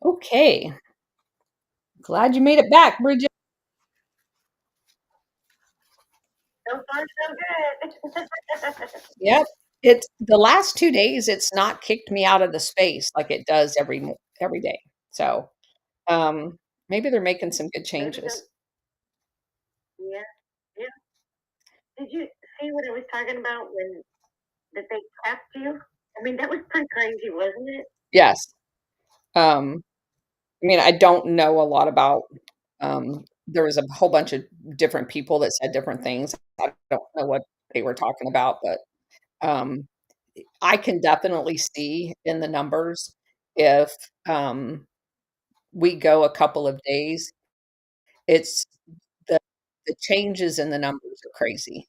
Okay, glad you made it back, Bridget. So far, so good. Yep. It's the last 2 days, it's not kicked me out of the space like it does every day. So, maybe they're making some good Maybe the changes. yeah, yeah. Did you see what I was talking about when that they kept you? I mean, that was pretty crazy, wasn't it? Yes. I mean, I don't know a lot about, there was a whole bunch of different people that said different things. I don't know what they were talking about, but, um, I can definitely see in the numbers if, um, we go a couple of days, it's the the changes in the numbers are crazy.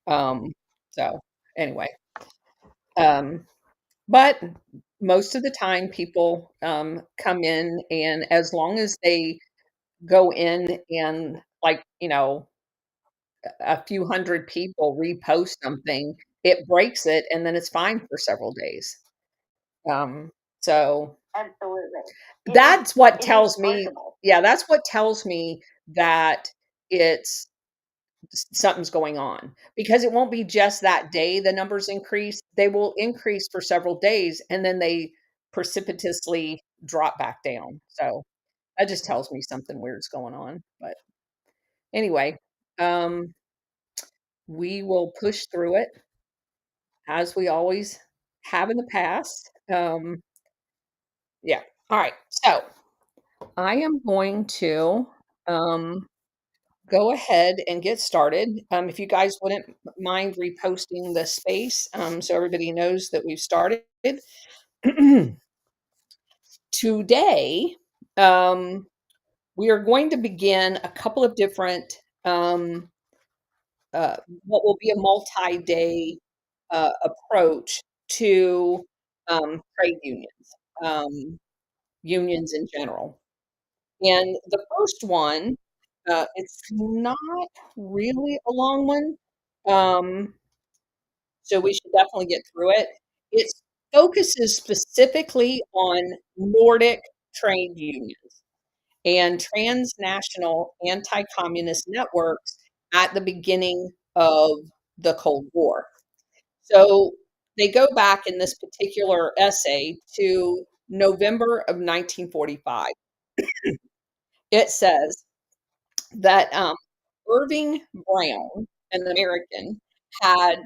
Um, so anyway, um, but most of the time people, come in, and as long as they go in and, like, a few hundred people repost something, it breaks it, and then it's fine for several days. So Absolutely. that's what It is tells me, enforceable. yeah, that's what tells me that it's something's going on, because it won't be just that day the numbers increase. They will increase for several days, and then they precipitously drop back down. So that just tells me something weird's going on. But anyway, um, we will push through it as we always have in the past. Yeah. All right. So I am going to um, go ahead and get started. If you guys wouldn't mind reposting the space, so everybody knows that we've started. Today, um, we are going to begin a couple of different, um, what will be a multi-day approach to trade unions, unions in general. And the first one, it's not really a long one, so we should definitely get through it. It focuses specifically on Nordic trade unions and transnational anti-communist networks at the beginning of the Cold War. So they go back in this particular essay to November of 1945. It says that Irving Brown, an American, had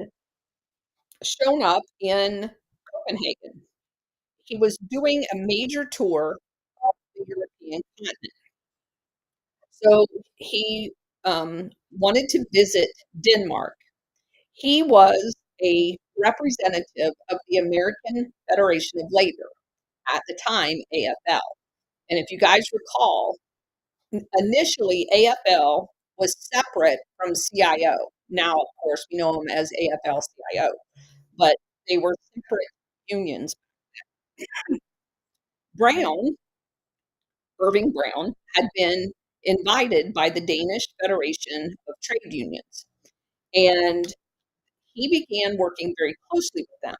shown up in Copenhagen. He was doing a major tour of the European continent. So he wanted to visit Denmark. He was a representative of the American Federation of Labor, at the time AFL. And if you guys recall, initially AFL was separate from CIO. Now, of course, we know them as AFL CIO, but they were separate unions. Brown, Irving Brown, had been invited by the Danish Federation of Trade Unions, and he began working very closely with them.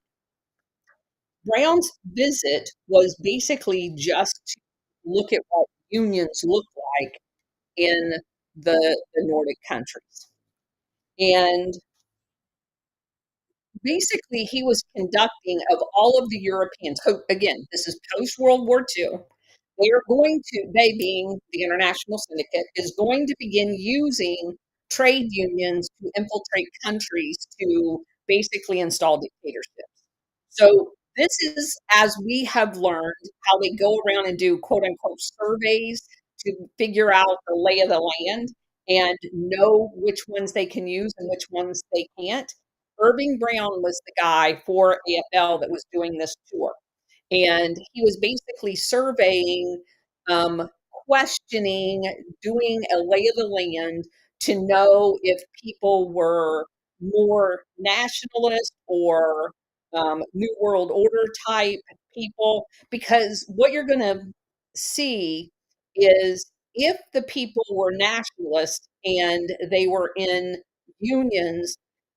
Brown's visit was basically just to look at what unions look like in the Nordic countries. And basically, he was conducting of all of the Europeans. So again, this is post World War II. They being the International Syndicate, is going to begin using trade unions to infiltrate countries to basically install dictatorships. So this is, as we have learned, how they go around and do quote unquote surveys to figure out the lay of the land and know which ones they can use and which ones they can't. Irving Brown was the guy for AFL that was doing this tour. And he was basically surveying, um, questioning, doing a lay of the land to know if people were more nationalist or New World Order type people. Because what you're going to see is if the people were nationalists and they were in unions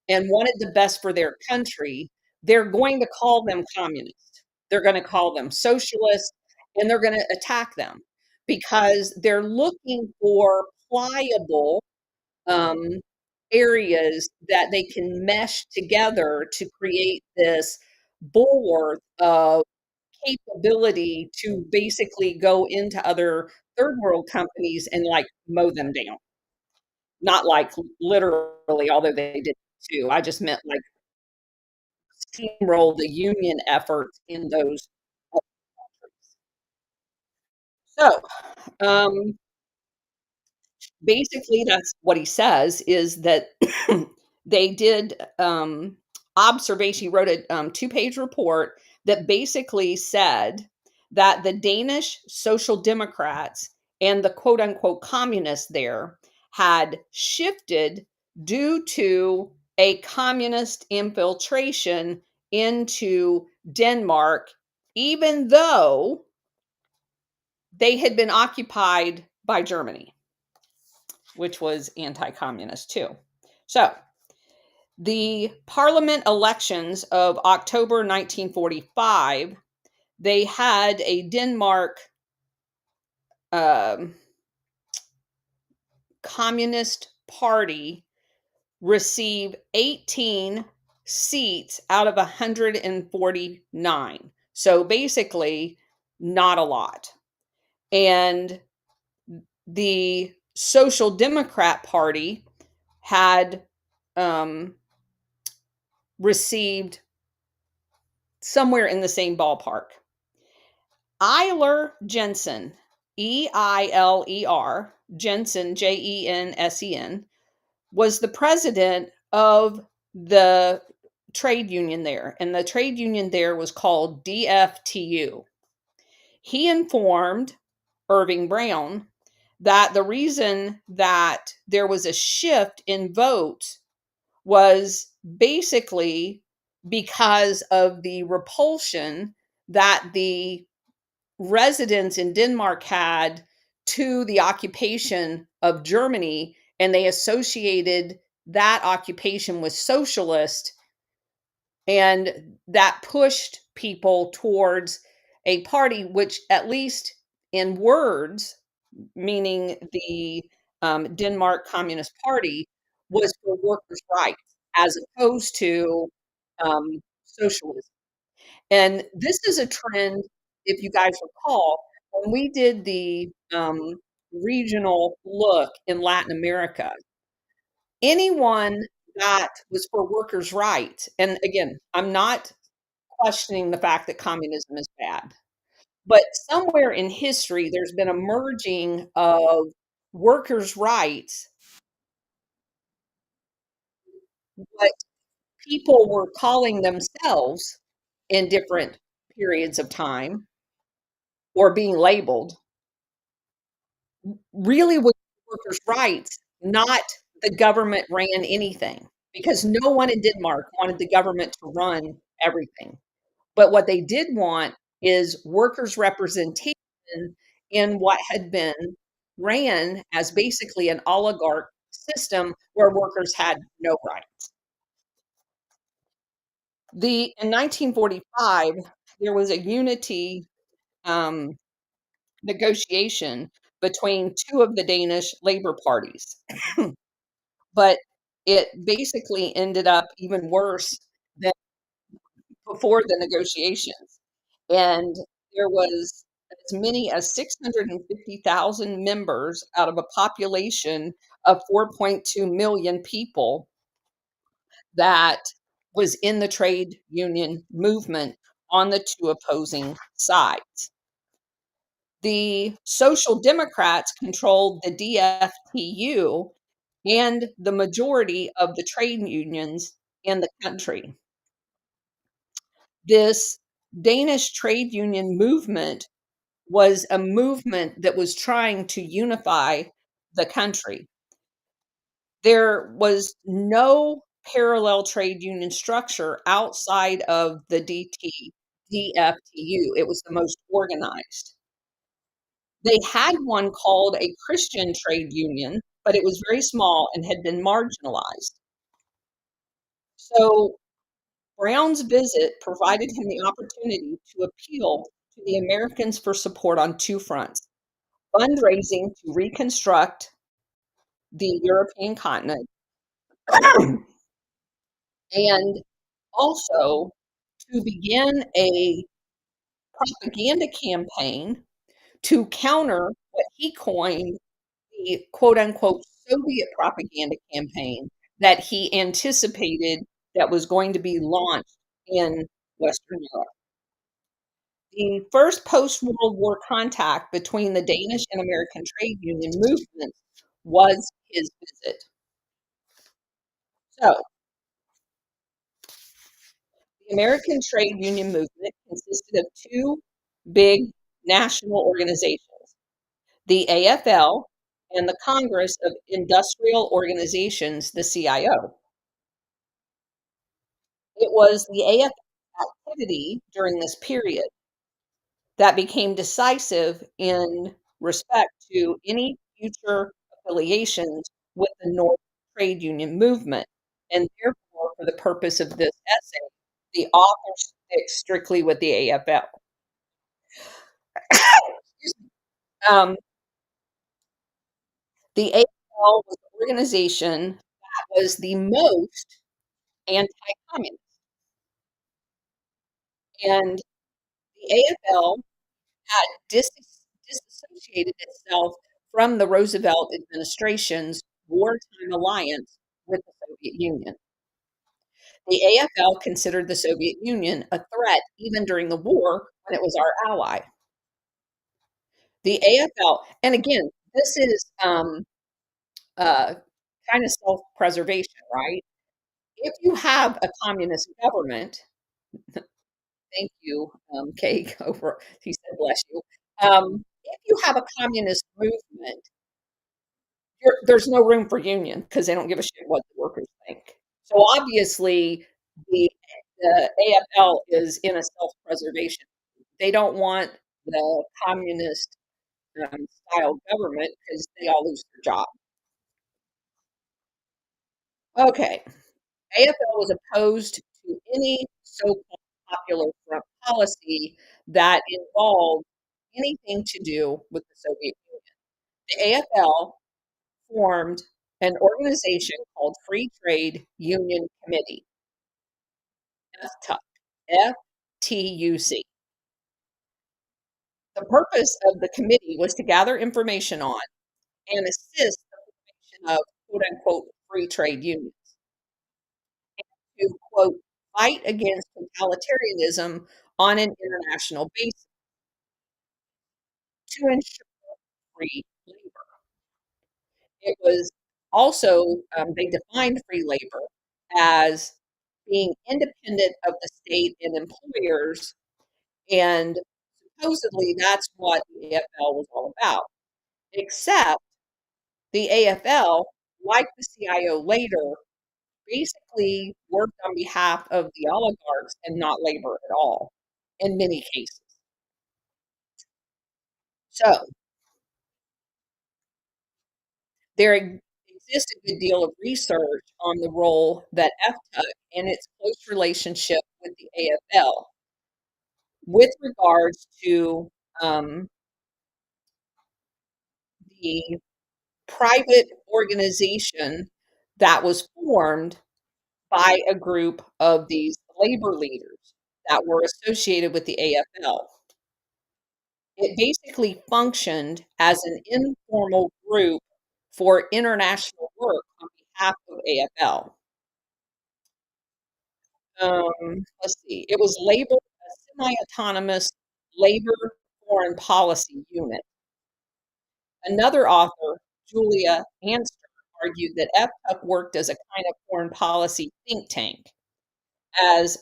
and wanted the best for their country, they're going to call them communists. They're going to call them socialists. and they're gonna attack them because they're looking for pliable, um, areas that they can mesh together to create this bulwark of capability to basically go into other third world companies and, like, mow them down. Not, like, literally, although they did too. I just meant, like, steamroll the union efforts in those other countries. So, um, basically, that's what he says is that they did, observation he wrote a, two-page report that basically said that the Danish Social Democrats and the quote, unquote, "communists" there had shifted due to a communist infiltration into Denmark, even though they had been occupied by Germany, which was anti-communist too. So, the parliament elections of October 1945, they had a Denmark um, Communist Party receive 18 seats out of 149. So basically, not a lot. And the Social Democrat Party had um, received somewhere in the same ballpark. Eiler Jensen, Eiler, Jensen, Jensen, was the president of the trade union there, and the trade union there was called DFTU. He informed Irving Brown that the reason that there was a shift in votes was basically because of the repulsion that the residents in Denmark had to the occupation of Germany, and they associated that occupation with socialist, and that pushed people towards a party which, at least in words, meaning the Denmark Communist Party, was for workers' rights as opposed to socialism. And this is a trend, if you guys recall, when we did the regional look in Latin America, anyone that was for workers' rights, and again, I'm not questioning the fact that communism is bad, but somewhere in history, there's been a merging of workers' rights, what people were calling themselves in different periods of time or being labeled, really was workers' rights, not the government ran anything, because no one in Denmark wanted the government to run everything. But what they did want is workers' representation in what had been ran as basically an oligarch system where workers had no rights. In 1945, there was a unity um, negotiation between two of the Danish labor parties. But it basically ended up even worse than before the negotiations. And there was as many as 650,000 members out of a population of 4.2 million people that was in the trade union movement on the two opposing sides. The Social Democrats controlled the DFTU and the majority of the trade unions in the country. This Danish trade union movement was a movement that was trying to unify the country. There was no parallel trade union structure outside of the DFTU. It was the most organized. They had one called a Christian trade union, but it was very small and had been marginalized. So Brown's visit provided him the opportunity to appeal to the Americans for support on two fronts: fundraising to reconstruct the European continent, and also to begin a propaganda campaign to counter what he coined the quote unquote Soviet propaganda campaign that he anticipated that was going to be launched in Western Europe. The first post World War contact between the Danish and American trade union movements was his visit. So, the American trade union movement consisted of two big national organizations: the AFL and the Congress of Industrial Organizations, the CIO. It was the AFL activity during this period that became decisive in respect to any future affiliations with the North trade union movement. And therefore, for the purpose of this essay, the author sticks strictly with the AFL. Um, the AFL was the organization that was the most anti-communist, and the AFL had disassociated itself from the Roosevelt administration's wartime alliance with the Soviet Union. The AFL considered the Soviet Union a threat even during the war when it was our ally. The AFL, and again, this is uh, kind of self preservation, right? If you have a communist government, thank you, Kay, over, he said, bless you. If you have a communist movement, there's no room for union because they don't give a shit what the workers think. So obviously, the, the AFL is in a self-preservation. They don't want the communist style government because they all lose their job. Okay, AFL was opposed to any so-called popular front policy that involved anything to do with the Soviet Union. The AFL formed an organization called Free Trade Union Committee, FTUC, FTUC. The purpose of the committee was to gather information on and assist the formation of quote unquote free trade unions, to quote fight against totalitarianism on an international basis, to ensure free labor. It was also, they defined free labor as being independent of the state and employers, and supposedly that's what the AFL was all about. Except the AFL, like the CIO later, basically worked on behalf of the oligarchs and not labor at all in many cases. So there exists a good deal of research on the role that FTUC and its close relationship with the AFL with regards to the private organization that was formed by a group of these labor leaders that were associated with the AFL. It basically functioned as an informal group for international work on behalf of AFL. Let's see, it was labeled a semi-autonomous labor foreign policy unit. Another author, Julia Anster, argued that FTUC worked as a kind of foreign policy think tank, as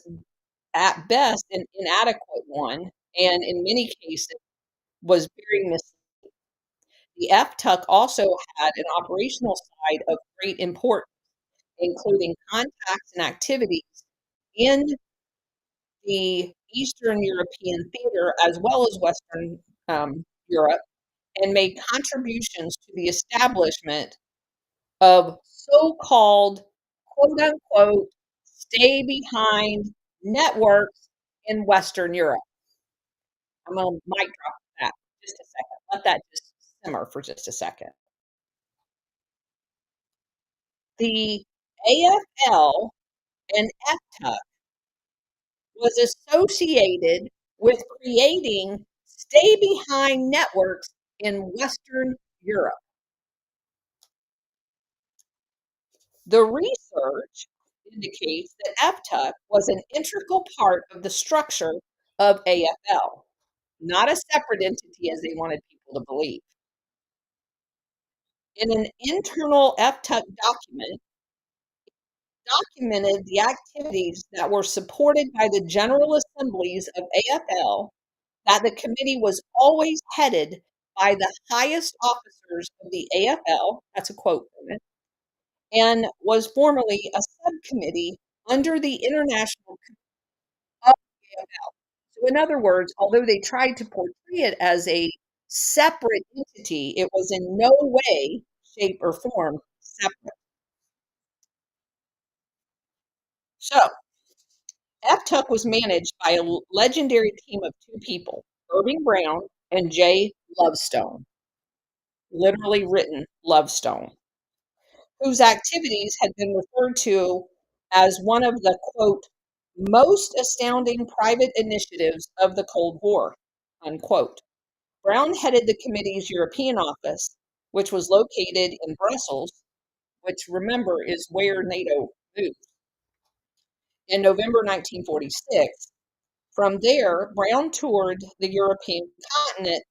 at best an inadequate one, and in many cases was very misleading. The FTUC also had an operational side of great importance, including contacts and activities in the Eastern European theater as well as Western Europe, and made contributions to the establishment of so-called quote unquote stay behind networks in Western Europe. I'm gonna mic drop that just a second. Let that just simmer for just a second. The AFL and FTUC was associated with creating stay behind networks in Western Europe. The research indicates that FTUC was an integral part of the structure of AFL, not a separate entity as they wanted people to believe. In an internal FTUC document, documented the activities that were supported by the General Assemblies of AFL, that the committee was always headed by the highest officers of the AFL, that's a quote from it, and was formerly a subcommittee under the International of AFL. So, in other words, although they tried to portray it as a separate entity, it was in no way, shape, or form separate. So, FTUC was managed by a legendary team of two people, Irving Brown and Jay Lovestone, literally written Lovestone, whose activities had been referred to as one of the quote, most astounding private initiatives of the Cold War, unquote. Brown headed the committee's European office, which was located in Brussels, which remember is where NATO moved, in November 1946. From there, Brown toured the European continent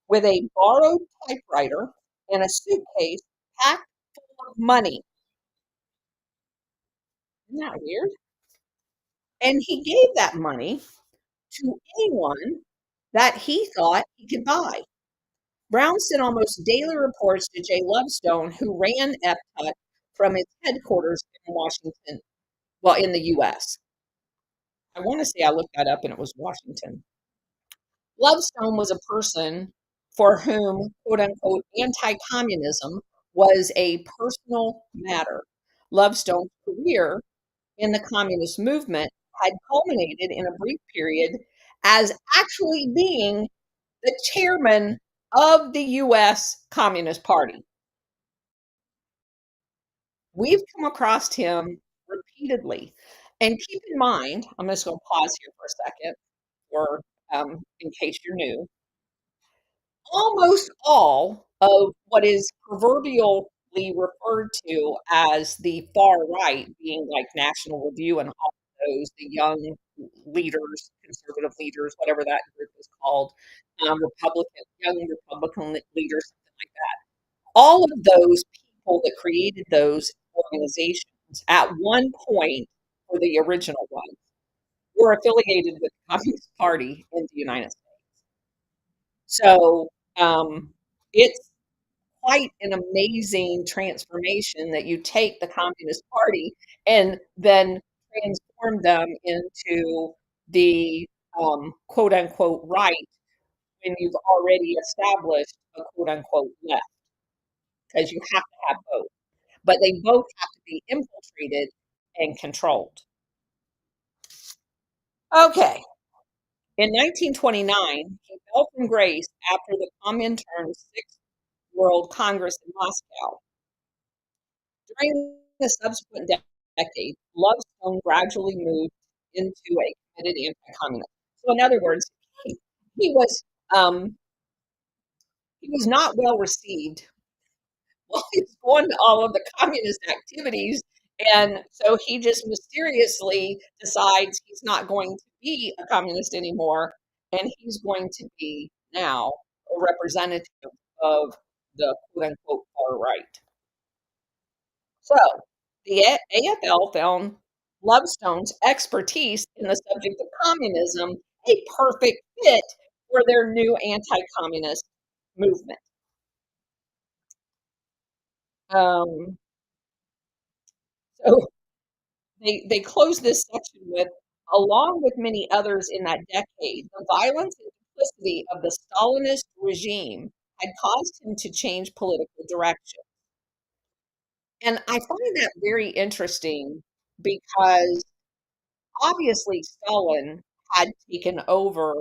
with a borrowed typewriter and a suitcase packed full of money. Isn't that weird? And he gave that money to anyone that he thought he could buy. Brown sent almost daily reports to Jay Lovestone, who ran FTUC from its headquarters in Washington, well, in the US. I want to say I looked that up and it was Washington. Lovestone was a person for whom, quote unquote, anti communism was a personal matter. Lovestone's career in the communist movement had culminated in a brief period as actually being the chairman of the US Communist Party. We've come across him repeatedly. And keep in mind, I'm just going to pause here for a second, or in case you're new, almost all of what is proverbially referred to as the far right, being like National Review and all of those, the young leaders, conservative leaders, whatever that group is called, young Republican leaders, something like that. All of those people that created those organizations at one point, for the original ones, were affiliated with the Communist Party in the United States. So it's quite an amazing transformation that you take the Communist Party and then transform them into the quote unquote right when you've already established a quote unquote left, because you have to have both. But they both have to be infiltrated and controlled. Okay. In 1929, he fell from grace after the Comintern's Sixth World Congress in Moscow. During the subsequent decade, Lovestone gradually moved into a committed anti-communist. So, in other words, he, he was um, he was not well received while he was going to all of the communist activities, and so he just mysteriously decides he's not going to be a communist anymore, and he's going to be now a representative of the quote unquote far right. So, the AFL found Lovestone's expertise in the subject of communism a perfect fit for their new anti communist movement. Um, so, they closed this section with, along with many others in that decade, the violence and duplicity of the Stalinist regime had caused him to change political direction. And I find that very interesting because obviously Stalin had taken over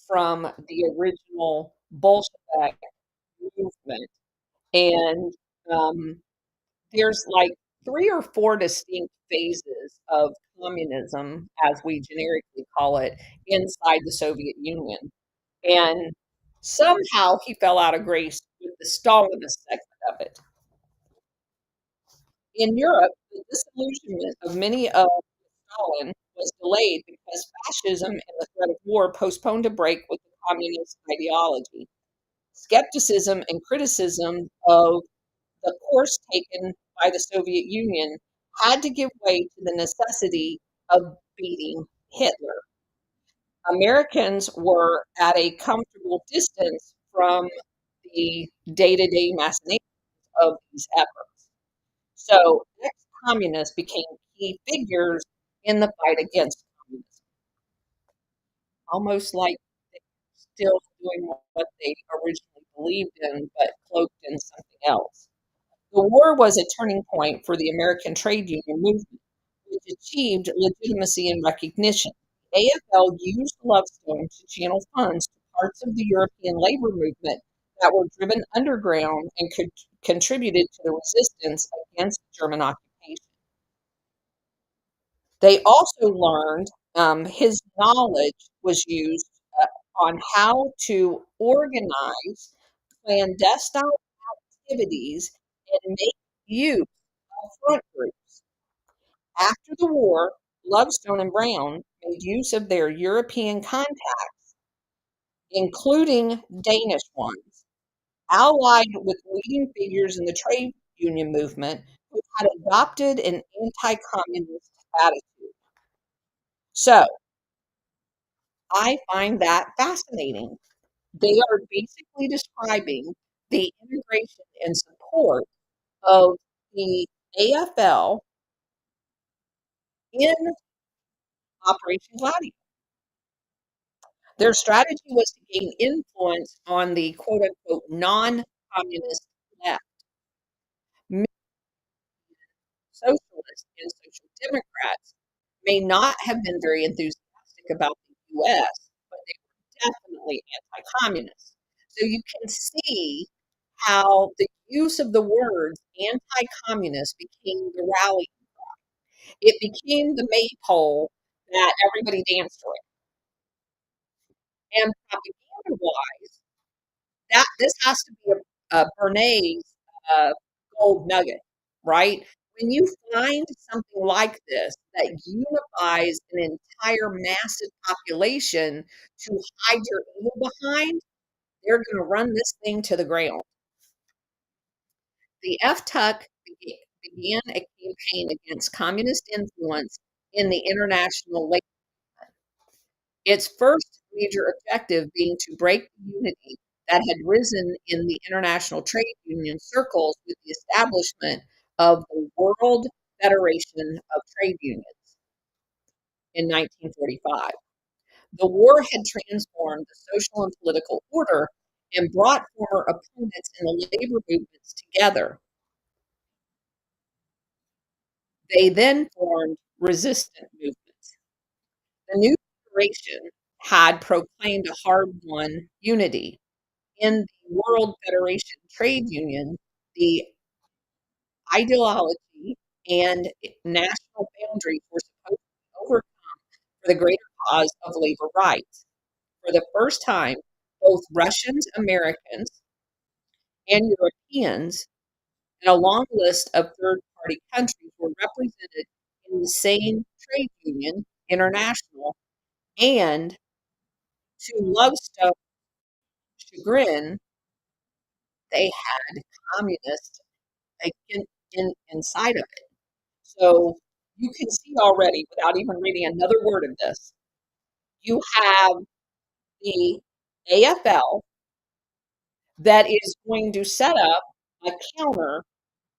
from the original Bolshevik movement. And there's like 3 or 4 distinct phases of communism, as we generically call it, inside the Soviet Union. And somehow he fell out of grace with the Stalinist segment of it. In Europe, the disillusionment of many of Stalin was delayed because fascism and the threat of war postponed a break with the communist ideology. Skepticism and criticism of the course taken by the Soviet Union had to give way to the necessity of beating Hitler. Americans were at a comfortable distance from the day to day machinations of these efforts. So, ex communists became key figures in the fight against communism, almost like they're still doing what they originally believed in, but cloaked in something else. The war was a turning point for the American trade union movement, which achieved legitimacy and recognition. AFL used Lovestone to channel funds to parts of the European labor movement that were driven underground and contributed to the resistance against German occupation. They also learned his knowledge was used on how to organize clandestine activities and make use of front groups. After the war, Lovestone and Brown made use of their European contacts, including Danish ones, allied with leading figures in the trade union movement who had adopted an anti communist attitude. So I find that fascinating. They are basically describing the integration and support of the AFL in Operation Gladiator. Their strategy was to gain influence on the quote unquote non-communist left. Many socialists and social democrats may not have been very enthusiastic about the US, but they were definitely anti-communist. So you can see how the use of the words anti-communist became the rally. It became the maypole that everybody danced around. And propaganda-wise, that this has to be a Bernays gold nugget, right? When you find something like this that unifies an entire massive population to hide your evil behind, they're going to run this thing to the ground. The FTUC began a campaign against communist influence in the international labor. Its first major objective being to break the unity that had risen in the international trade union circles with the establishment of the World Federation of Trade Unions in 1945. The war had transformed the social and political order and brought former opponents in the labor movements together. They then formed resistant movements. The new federation had proclaimed a hard-won unity. In the World Federation Trade Union, the ideology and national boundaries were supposed to be overcome for the greater cause of labor rights. For the first time, both Russians, Americans, and Europeans, and a long list of third party countries were represented in the same trade union, international, and to Lovestone's chagrin, they had communists inside of it. So you can see already, without even reading another word of this, you have the AFL that is going to set up a counter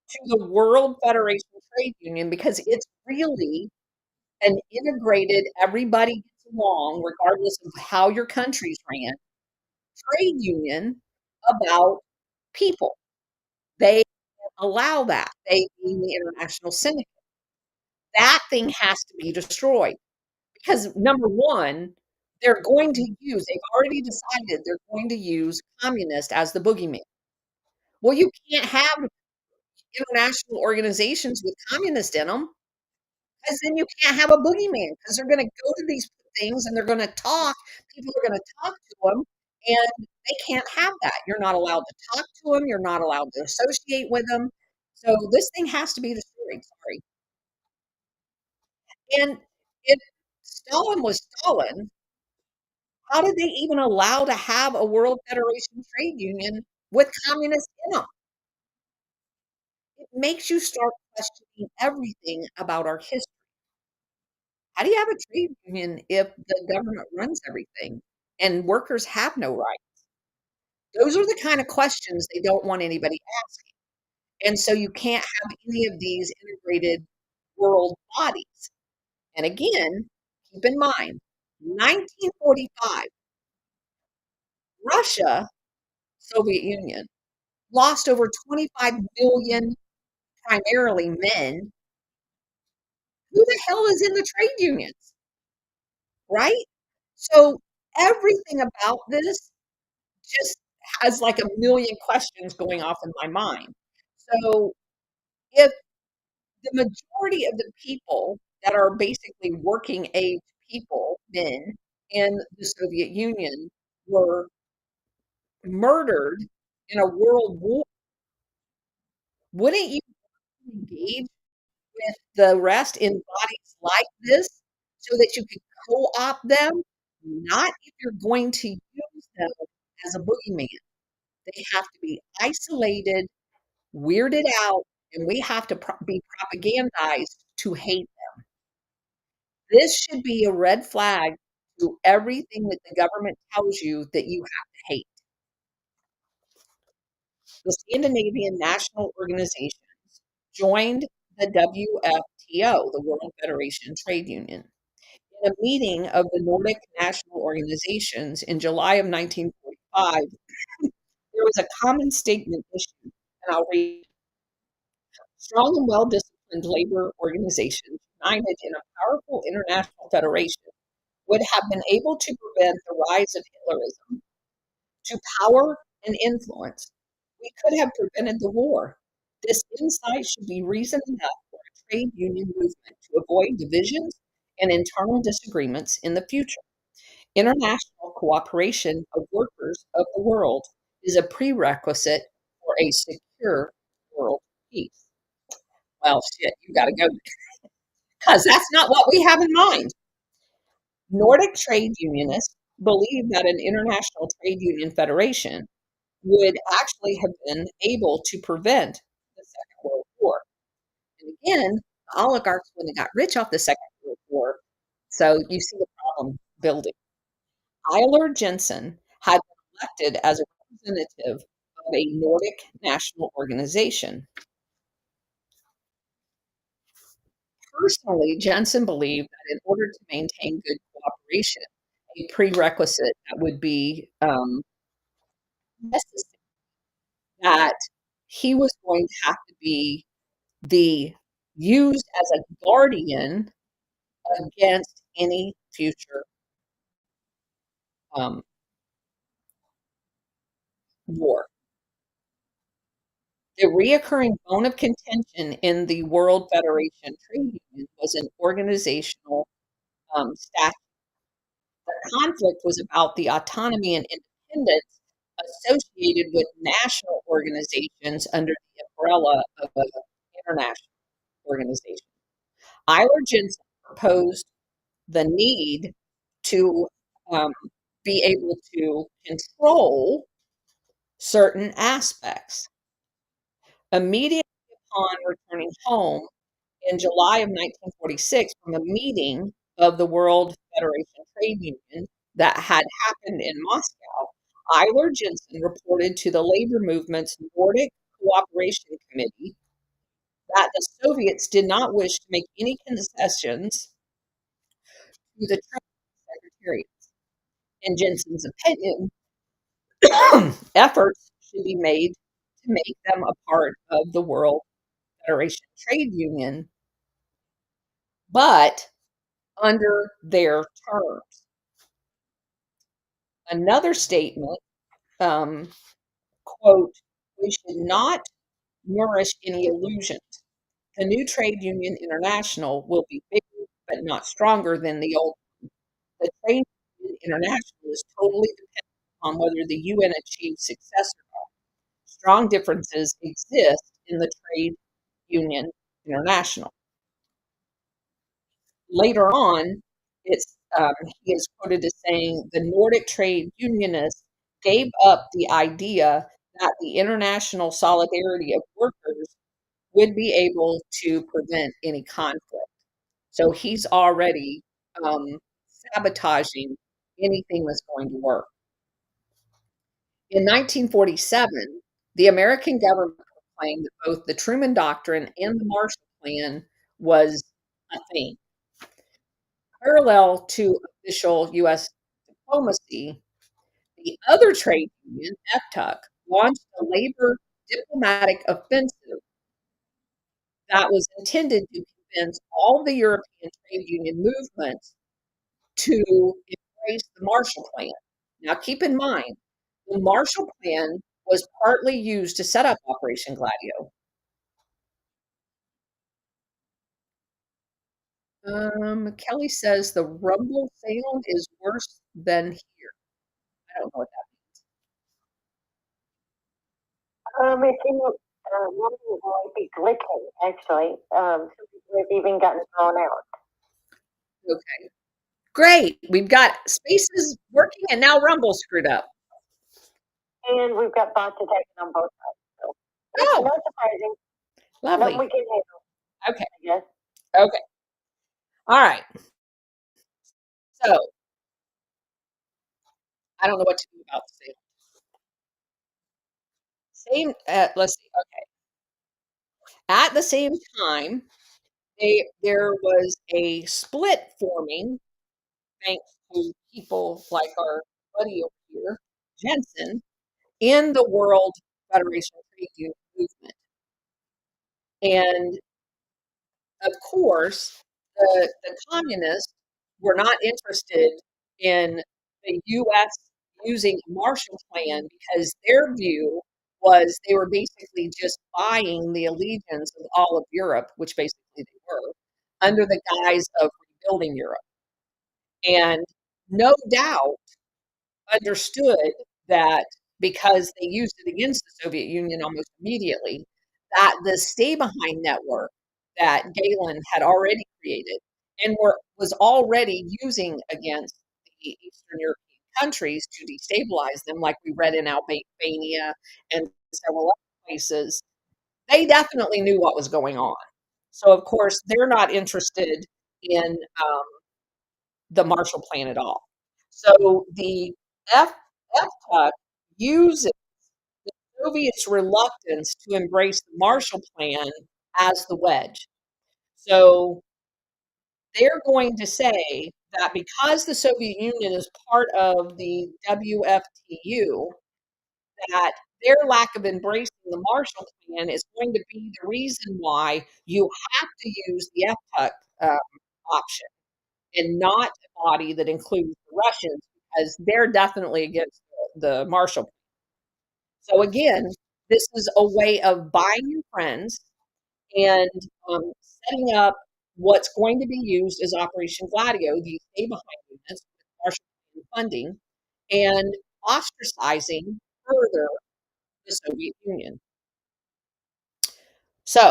to the World Federation Trade Union because it's really an integrated, everybody gets along, regardless of how your country's ran, trade union about people. They allow that, they being the international syndicate. That thing has to be destroyed because number one, they've already decided they're going to use communist as the boogeyman. Well, you can't have international organizations with communists in them, because then you can't have a boogeyman, because they're gonna go to these things and they're gonna talk. People are gonna talk to them, and they can't have that. You're not allowed to talk to them. You're not allowed to associate with them. So this thing has to be destroyed. Sorry. And if Stalin was Stalin, how did they even allow to have a World Federation trade union with communists in them? It makes you start questioning everything about our history. How do you have a trade union if the government runs everything and workers have no right? Those are the kind of questions they don't want anybody asking. And so you can't have any of these integrated world bodies. And again, keep in mind, 1945, Russia, Soviet Union, lost over 25 million, primarily men. Who the hell is in the trade unions, right? So everything about this just has like a million questions going off in my mind. So if the majority of the people that are basically working age people, men in the Soviet Union, were murdered in a world war, wouldn't you engage with the rest in bodies like this so that you could co-opt them? Not if you're going to use them as a boogeyman. They have to be isolated, weirded out, and we have to be propagandized to hate them. This should be a red flag to everything that the government tells you that you have to hate. The Scandinavian national organizations joined the WFTO, the World Federation Trade Union. In a meeting of the Nordic national organizations in July of 1945, there was a common statement issued, and I'll read. Strong and well-disciplined labor organizations united in a powerful international federation would have been able to prevent the rise of Hitlerism to power and influence. We could have prevented the war. This insight should be reason enough for a trade union movement to avoid divisions and internal disagreements in the future. International cooperation of workers of the world is a prerequisite for a secure world peace. Well, shit, you got to go, because that's not what we have in mind. Nordic trade unionists believe that an international trade union federation would actually have been able to prevent the Second World War. And again, the oligarchs wouldn't have got rich off the Second World War. So you see the problem building. Eiler Jensen had been elected as a representative of a Nordic national organization. Personally, Jensen believed that in order to maintain good cooperation, a prerequisite that would be necessary, that he was going to have to be the used as a guardian against any future um, war. The reoccurring bone of contention in the World Federation Trade Union was an organizational statute. The conflict was about the autonomy and independence associated with national organizations under the umbrella of an international organization. Eiler Jensen proposed the need to um, be able to control certain aspects. Immediately upon returning home in July of 1946 from a meeting of the World Federation Trade Union that had happened in Moscow, Eiler Jensen reported to the labor movement's Nordic Cooperation Committee that the Soviets did not wish to make any concessions to the Trade Secretariat. In Jensen's opinion, efforts should be made to make them a part of the World Federation Trade Union, but under their terms. Another statement, um, quote, "We should not nourish any illusions. The new trade union international will be bigger but not stronger than the old. The trade union international is totally dependent on whether the UN achieves success or not. Strong differences exist in the trade union international." Later on, it's he is quoted as saying the Nordic trade unionists gave up the idea that the international solidarity of workers would be able to prevent any conflict. So he's already um, sabotaging anything that's going to work. In 1947, the American government proclaimed that both the Truman Doctrine and the Marshall Plan was a thing. Parallel to official U.S. diplomacy, the other trade union, FTUC, launched a labor diplomatic offensive that was intended to convince all the European trade union movements to embrace the Marshall Plan. Now, keep in mind, the Marshall Plan was partly used to set up Operation Gladio. Kelly says the rumble sound is worse than here. I don't know what that It seems one of them might be glitching, actually. Some people have even gotten thrown out. means. Okay, great. We've got spaces working and now rumble screwed up. And we've got bots attacking on both sides. So it's Oh, not surprising. Nothing lovely. we can handle, Okay, I guess. okay. All right. So I don't know what to do about the same. Let's see. Okay. At the same time, there was a split forming, thanks to people like our buddy over here, Jensen, in the World Federation of Trade Union movement. And of course, the communists were not interested in the US using a Marshall Plan because their view was they were basically just buying the allegiance of all of Europe, which basically they were, under the guise of rebuilding Europe. And no doubt understood that because they used it against the Soviet Union almost immediately, that the stay behind network that Galen had already created and was already using against the Eastern European countries to destabilize them, like we read in Albania and several other places, they definitely knew what was going on. So, of course, they're not interested in the Marshall Plan at all. So the F FTUC uses the Soviets' reluctance to embrace the Marshall Plan as the wedge. So they're going to say that because the Soviet Union is part of the WFTU, that their lack of embracing the Marshall Plan is going to be the reason why you have to use the FTUC option and not a body that includes the Russians because they're definitely against the Marshall Plan. So again, this is a way of buying your friends and setting up what's going to be used as Operation Gladio, these stay behind units with Marshall Plan funding, and ostracizing further the Soviet Union. So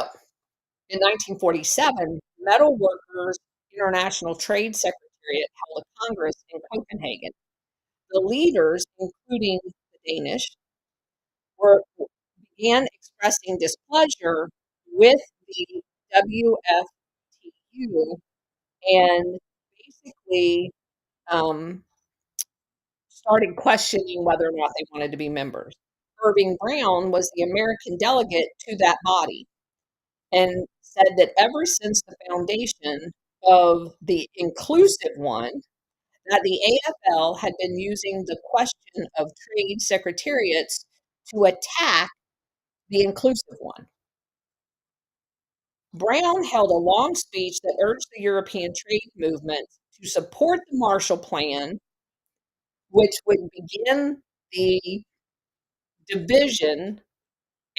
in 1947, Metal Workers International Trade Secretariat held a congress in Copenhagen. The leaders, including the Danish, were began expressing displeasure with the WFTU and basically um, started questioning whether or not they wanted to be members. Irving Brown was the American delegate to that body and said that ever since the foundation of the inclusive one, that the AFL had been using the question of trade secretariats to attack the inclusive one. Brown held a long speech that urged the European trade movement to support the Marshall Plan which would begin the division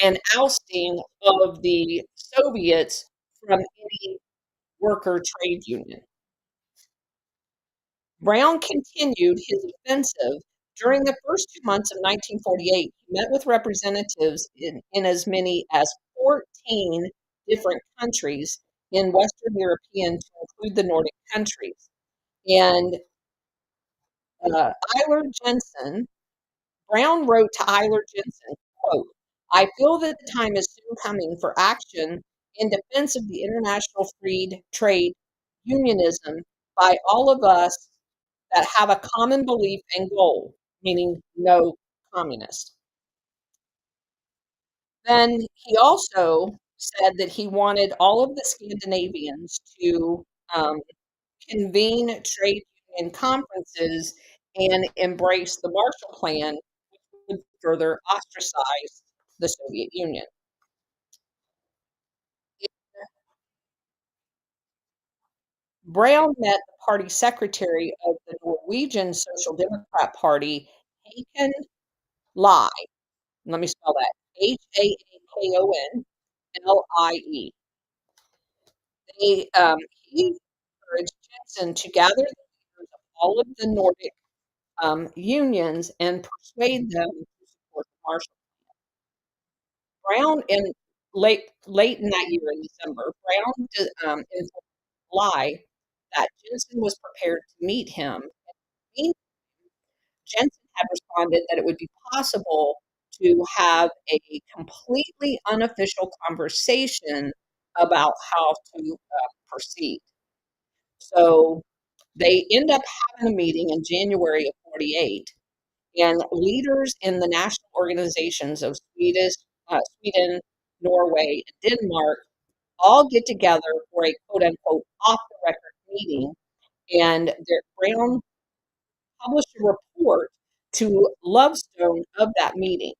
and ousting of the Soviets from any worker trade union. Brown continued his offensive. During the first 2 months of 1948, he met with representatives in as many as 14 different countries in Western European, to include the Nordic countries. And Eiler Jensen, Brown wrote to Eiler Jensen, quote, "I feel that the time is soon coming for action in defense of the international free trade unionism by all of us that have a common belief and goal," meaning no communist. Then he also said that he wanted all of the Scandinavians to um, convene trade union conferences and embrace the Marshall Plan, which would further ostracize the Soviet Union. Brown met the party secretary of the Norwegian Social Democrat Party, Haakon Lie. Let me spell that. Haakon Lie. He encouraged Jensen to gather the leaders of all of the Nordic unions and persuade them to support the Marshall Brown. In late in that year, in December, Brown informed Lie that Jensen was prepared to meet him. Meanwhile, Jensen had responded that it would be possible to have a completely unofficial conversation about how to proceed. So they end up having a meeting in January of 48, and leaders in the national organizations of Sweden, Norway, and Denmark all get together for a quote unquote off the record meeting. And Brown published a report to Lovestone of that meeting.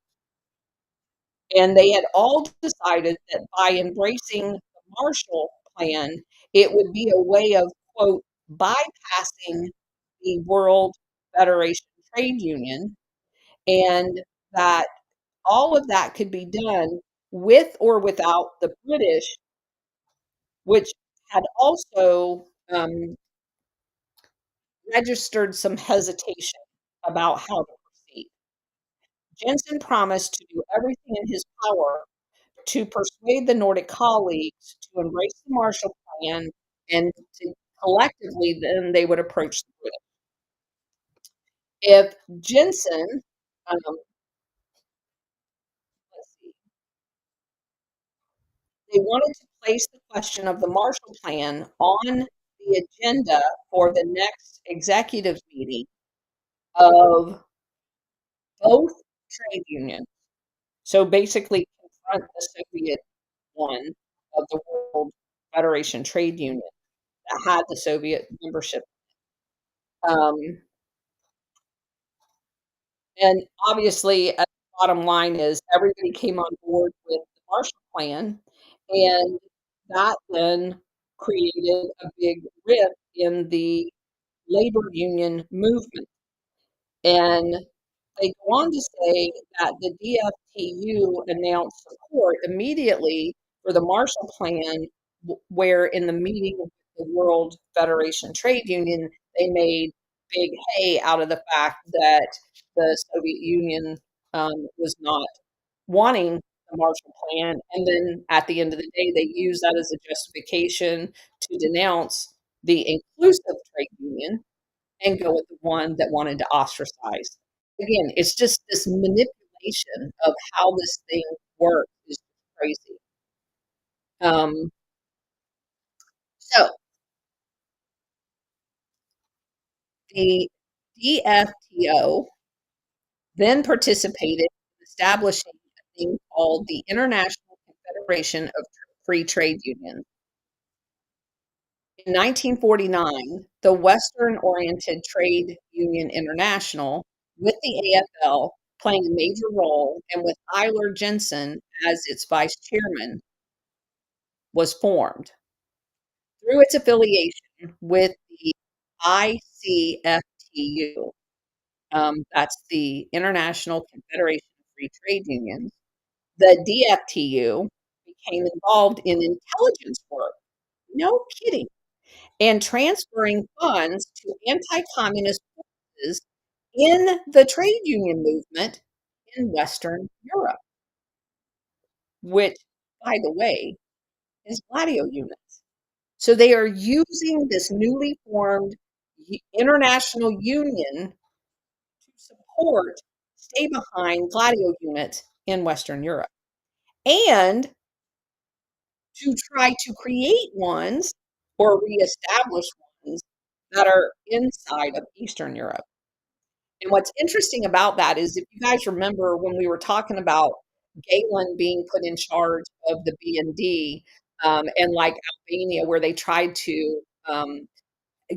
And they had all decided that by embracing the Marshall Plan, it would be a way of, quote, bypassing the World Federation Trade Union, and that all of that could be done with or without the British, which had also registered some hesitation about how to proceed. Jensen promised to do everything in his power to persuade the Nordic colleagues to embrace the Marshall Plan, and to collectively then they would approach the British. If Jensen, let's see, they wanted to place the question of the Marshall Plan on the agenda for the next executive meeting of both trade unions. So basically, confront the Soviet one of the World Federation Trade Union that had the Soviet membership. Um, and obviously, the bottom line is everybody came on board with the Marshall Plan, and that then created a big rift in the labor union movement. And they go on to say that the DFTU announced support immediately for the Marshall Plan, where in the meeting with the World Federation Trade Union, they made big hay out of the fact that the Soviet Union was not wanting the Marshall Plan. And then at the end of the day, they used that as a justification to denounce the inclusive trade union and go with the one that wanted to ostracize. Again, it's just this manipulation of how this thing works is crazy. Um, so the DFTO then participated in establishing a thing called the International Confederation of Free Trade Unions. In 1949, the Western-oriented Trade Union International, with the AFL playing a major role and with Eiler Jensen as its vice chairman, was formed. Through its affiliation with the ICFTU, That's the International Confederation of Free Trade Unions. The DFTU became involved in intelligence work. No kidding. And transferring funds to anti-communist forces in the trade union movement in Western Europe, which, by the way, is gladio units. So they are using this newly formed international union to support stay behind gladio units in Western Europe and to try to create ones or reestablish ones that are inside of Eastern Europe. And what's interesting about that is if you guys remember when we were talking about Galen being put in charge of the BND and like Albania, where they tried to,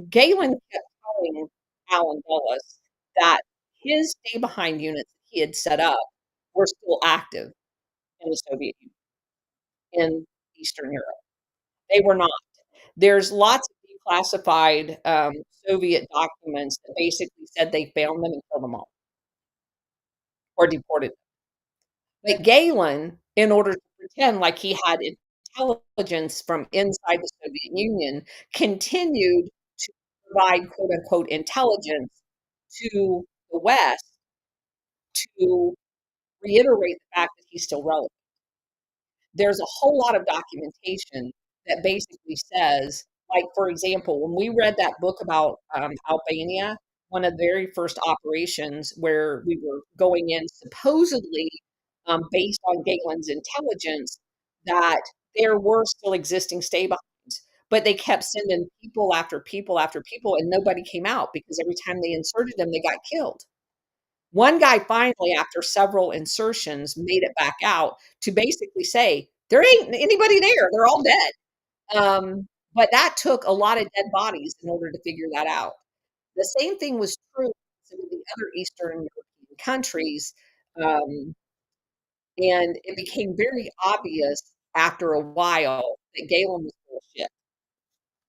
Galen kept telling Alan Dulles that his stay behind units that he had set up were still active in the Soviet Union, in Eastern Europe. They were not. There's lots of declassified Soviet documents that basically said they found them and killed them all or deported them. But Galen, in order to pretend like he had intelligence from inside the Soviet Union, continued to provide quote unquote intelligence to the West to reiterate the fact that he's still relevant. There's a whole lot of documentation that basically says, like, for example, when we read that book about Albania, one of the very first operations where we were going in supposedly based on Galen's intelligence, that there were still existing stay behinds, but they kept sending people after people after people, and nobody came out because every time they inserted them, they got killed. One guy finally, after several insertions, made it back out to basically say, there ain't anybody there. They're all dead. But that took a lot of dead bodies in order to figure that out. The same thing was true in some of the other Eastern European countries. Um, and it became very obvious after a while that Galen was full of shit.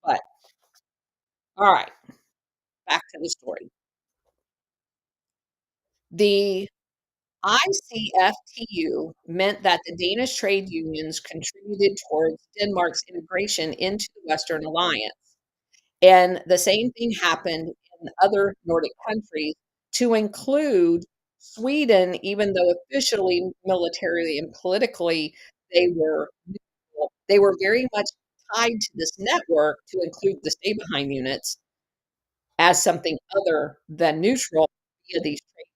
But all right, back to the story. The ICFTU meant that the Danish trade unions contributed towards Denmark's integration into the Western Alliance. And the same thing happened in other Nordic countries, to include Sweden, even though officially, militarily, and politically they were neutral, they were very much tied to this network to include the stay behind units as something other than neutral via these trade.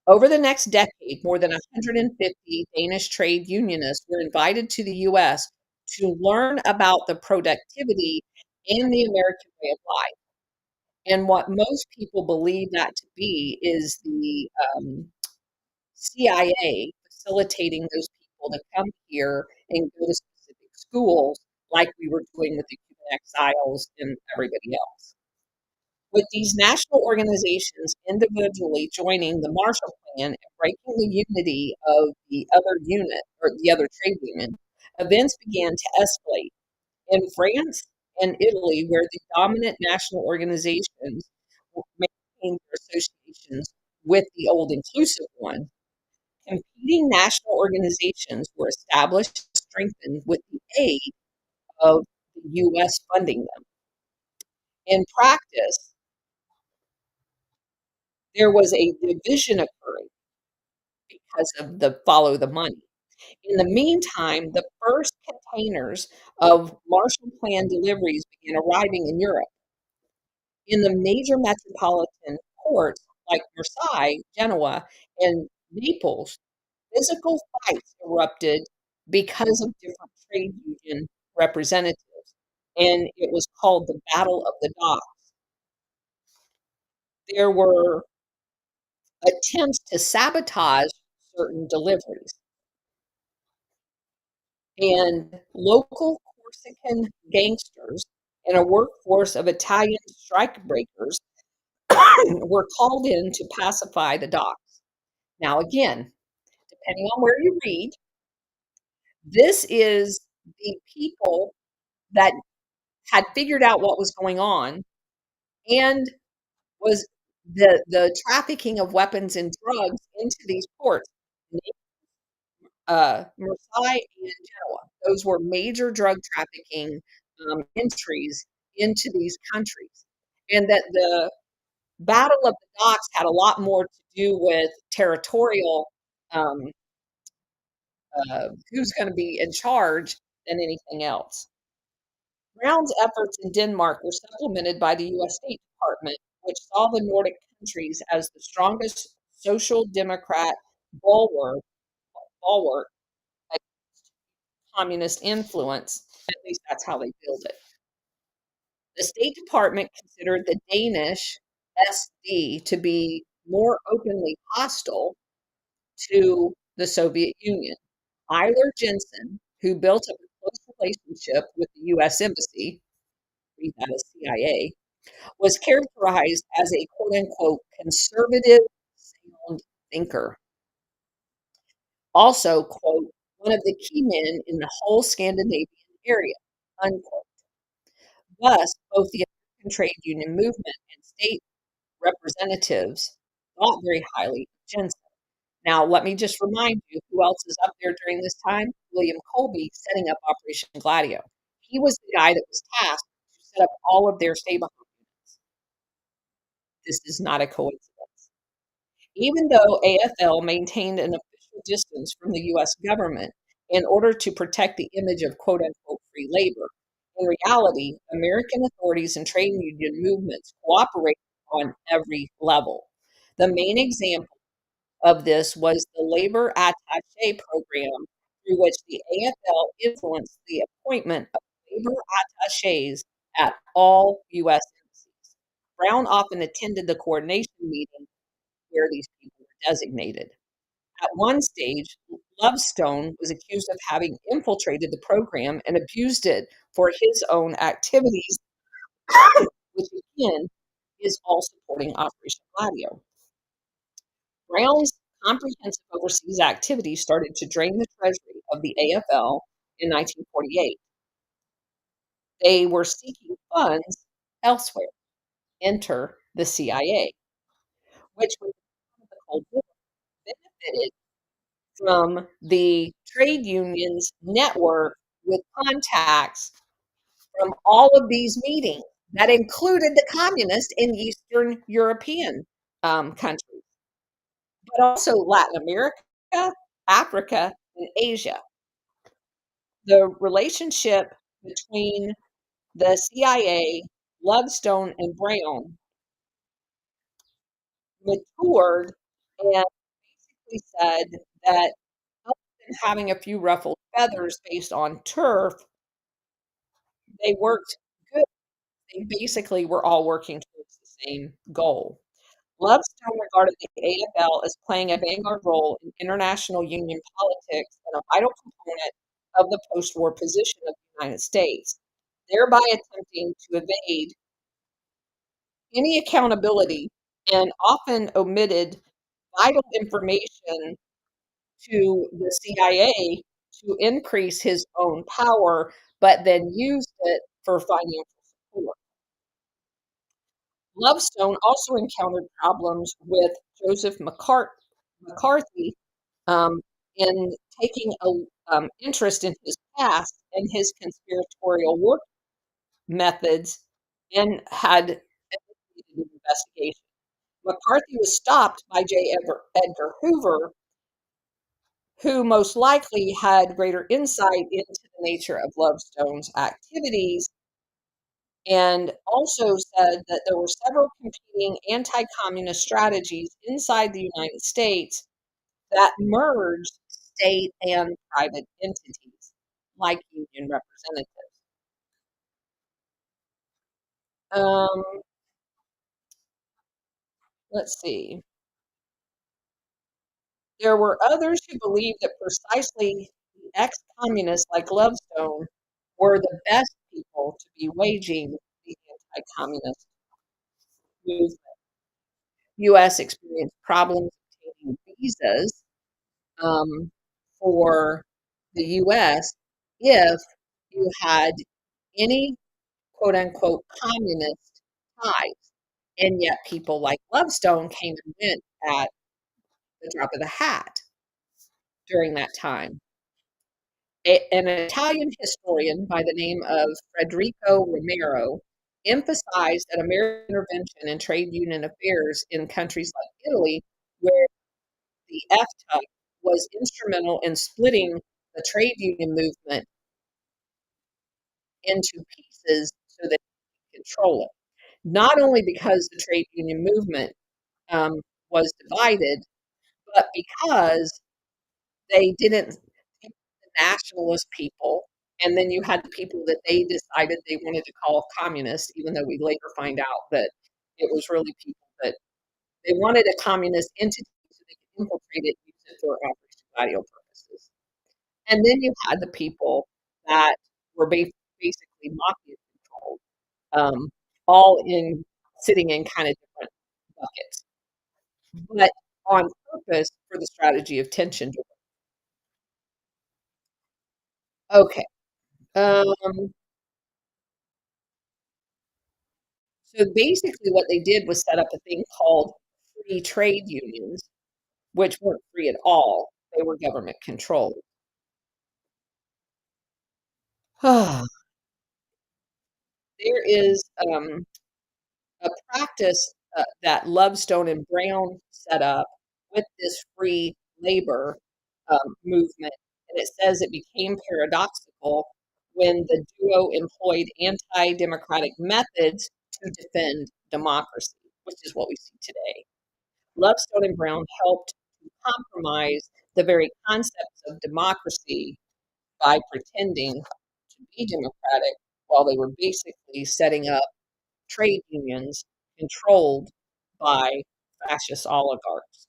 Over the next decade, more than 150 Danish trade unionists were invited to the US to learn about the productivity and the American way of life. And what most people believe that to be is the CIA facilitating those people to come here and go to specific schools, like we were doing with the Cuban exiles and everybody else. With these national organizations individually joining the Marshall Plan and breaking the unity of the other unit or the other trade union, events began to escalate. In France and Italy, where the dominant national organizations maintained their associations with the old inclusive one, competing national organizations were established and strengthened with the aid of the U.S. funding them. In practice, there was a division occurring because of the follow the money. In the meantime, the first containers of Marshall Plan deliveries began arriving in Europe. In the major metropolitan ports like Marseille, Genoa, and Naples, physical fights erupted because of different trade union representatives, and it was called the Battle of the Docks. There were attempts to sabotage certain deliveries, and local Corsican gangsters and a workforce of Italian strikebreakers were called in to pacify the docks. Now, again, depending on where you read, this is the people that had figured out what was going on and was the trafficking of weapons and drugs into these ports, Marseille and Genoa. Those were major drug trafficking entries into these countries, and that the Battle of the Docks had a lot more to do with territorial, um, who's going to be in charge than anything else. Brown's efforts in Denmark were supplemented by the US State Department, which saw the Nordic countries as the strongest social democrat bulwark, bulwark against communist influence. At least that's how they build it. The State Department considered the Danish SD to be more openly hostile to the Soviet Union. Eiler Jensen, who built up a close relationship with the US Embassy, read that as CIA, was characterized as a quote unquote conservative sound thinker. Also, quote, one of the key men in the whole Scandinavian area, unquote. Thus, both the American trade union movement and state representatives thought very highly of Jensen. Now, let me just remind you who else is up there during this time? William Colby setting up Operation Gladio. He was the guy that was tasked to set up all of their stable units. This is not a coincidence. Even though AFL maintained an official distance from the US government in order to protect the image of quote unquote free labor, in reality, American authorities and trade union movements cooperated on every level. The main example of this was the labor attaché program, through which the AFL influenced the appointment of labor attachés at all U.S. embassies. Brown often attended the coordination meetings where these people were designated. At one stage, Lovestone was accused of having infiltrated the program and abused it for his own activities, which again is all supporting Operation Gladio. Brown's comprehensive overseas activities started to drain the treasury of the AFL in 1948. They were seeking funds elsewhere. Enter the CIA, which was the Cold War, benefited from the trade unions network with contacts from all of these meetings that included the communist and Eastern European countries, but also Latin America, Africa, and Asia. The relationship between the CIA, Lovestone, and Brown matured and basically said that other than having a few ruffled feathers based on turf, they worked good. They basically were all working towards the same goal. Lovestone regarded the AFL as playing a vanguard role in international union politics and a vital component of the post-war position of the United States, thereby attempting to evade any accountability and often omitted vital information to the CIA to increase his own power, but then used it for financial support. Lovestone also encountered problems with Joseph McCarthy in taking a interest in his past and his conspiratorial work methods and had initiated an investigation. McCarthy was stopped by Edgar Hoover, who most likely had greater insight into the nature of Lovestone's activities and also said that there were several competing anti-communist strategies inside the United States that merged state and private entities, like union representatives. Um, let's see. There were others who believed that precisely the ex-communists like Lovestone were the best people to be waging the anti-communist movement. U.S. experienced problems obtaining visas um, for the US if you had any quote unquote communist ties. And yet people like Lovestone came and went at the drop of the hat during that time. An Italian historian by the name of Federico Romero emphasized that American intervention in trade union affairs in countries like Italy, where the FTA was instrumental in splitting the trade union movement into pieces so that they could control it. Not only because the trade union movement was divided, but because they didn't, the nationalist people, and then you had the people that they decided they wanted to call communists, even though we later find out that it was really people that they wanted a communist entity so they could infiltrate it, use it for operational purposes. And then you had the people that were basically mafia controlled, um, all in sitting in kind of different buckets, but on purpose for the strategy of tension. Okay. Um, so basically, what they did was set up a thing called free trade unions, which weren't free at all. They were government controlled. There is a practice that Lovestone and Brown set up with this free labor movement. And it says it became paradoxical when the duo employed anti democratic methods to defend democracy, which is what we see today. Lovestone and Brown helped to compromise the very concepts of democracy by pretending to be democratic while they were basically setting up trade unions controlled by fascist oligarchs.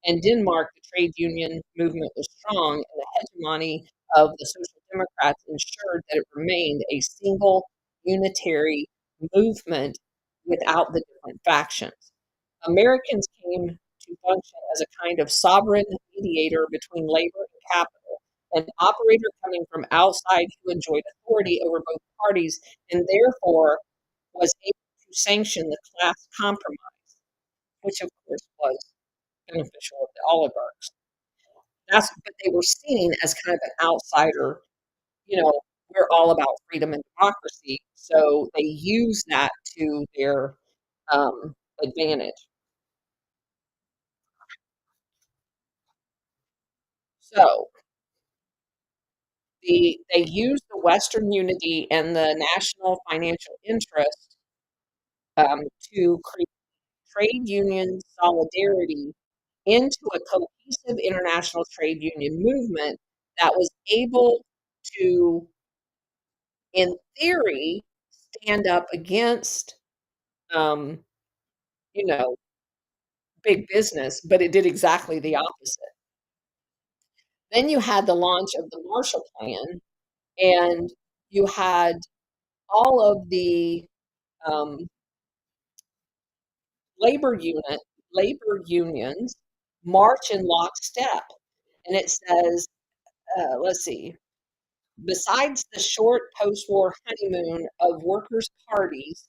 In Denmark, the trade union movement was strong, and the hegemony of the Social Democrats ensured that it remained a single unitary movement without the different factions. Americans came to function as a kind of sovereign mediator between labor and capital, an operator coming from outside who enjoyed authority over both parties and therefore was able to sanction the class compromise, which of course was beneficial of the oligarchs. But they were seen as kind of an outsider, you know, we're all about freedom and democracy. So they use that to their advantage. So they use the Western unity and the national financial interest to create trade union solidarity into a cohesive international trade union movement that was able to, in theory, stand up against, um, you know, big business, but it did exactly the opposite. Then you had the launch of the Marshall Plan, and you had all of the um, labor unit labor unions march in lockstep. And it says, let's see, besides the short post-war honeymoon of workers' parties,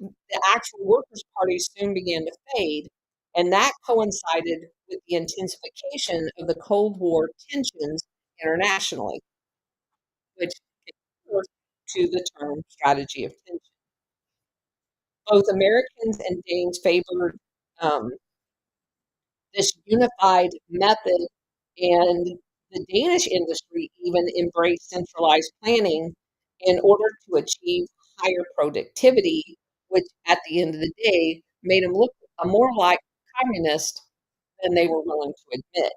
the actual workers' parties soon began to fade, and that coincided with the intensification of the Cold War tensions internationally, which gave birth to the term strategy of tension. Both Americans and Danes favored um, this unified method, and the Danish industry even embraced centralized planning in order to achieve higher productivity, which at the end of the day made them look more like communists than they were willing to admit.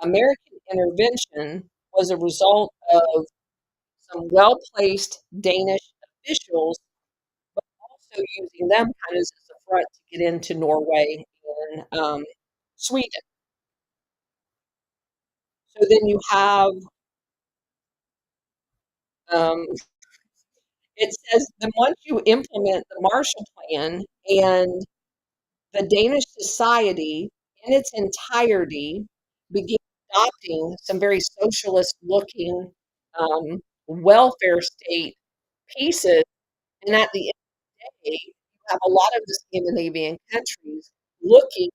American intervention was a result of some well placed Danish officials also using them kind of as a front to get into Norway and Sweden. So then you have, it says that once you implement the Marshall Plan and the Danish society in its entirety began adopting some very socialist looking welfare state pieces, and at the end you have a lot of the Scandinavian countries looking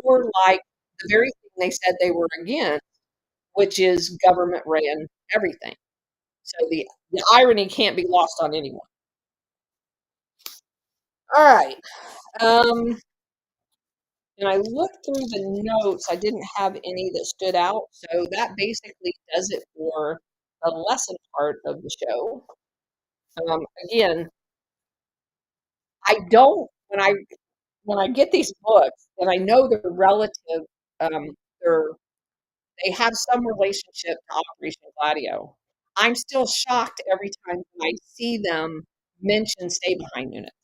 more like the very thing they said they were against, which is government ran everything. So the irony can't be lost on anyone. All right. Um, and I looked through the notes. I didn't have any that stood out. So that basically does it for the lesson part of the show. Again, I don't when I get these books and I know they're relative, they're they have some relationship to Operation Gladio. I'm still shocked every time when I see them mention stay behind units.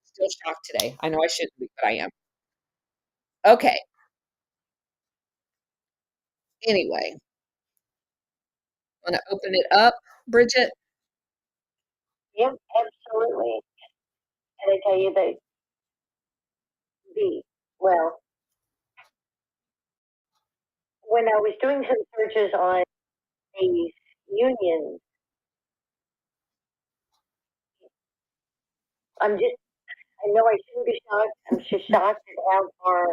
Still shocked today. I know I shouldn't be, but I am. Okay. Anyway, want to open it up, Bridget? Yeah, absolutely. And I tell you that the well, when I was doing some searches on these unions, I'm just I know I shouldn't be shocked. I'm just shocked at how far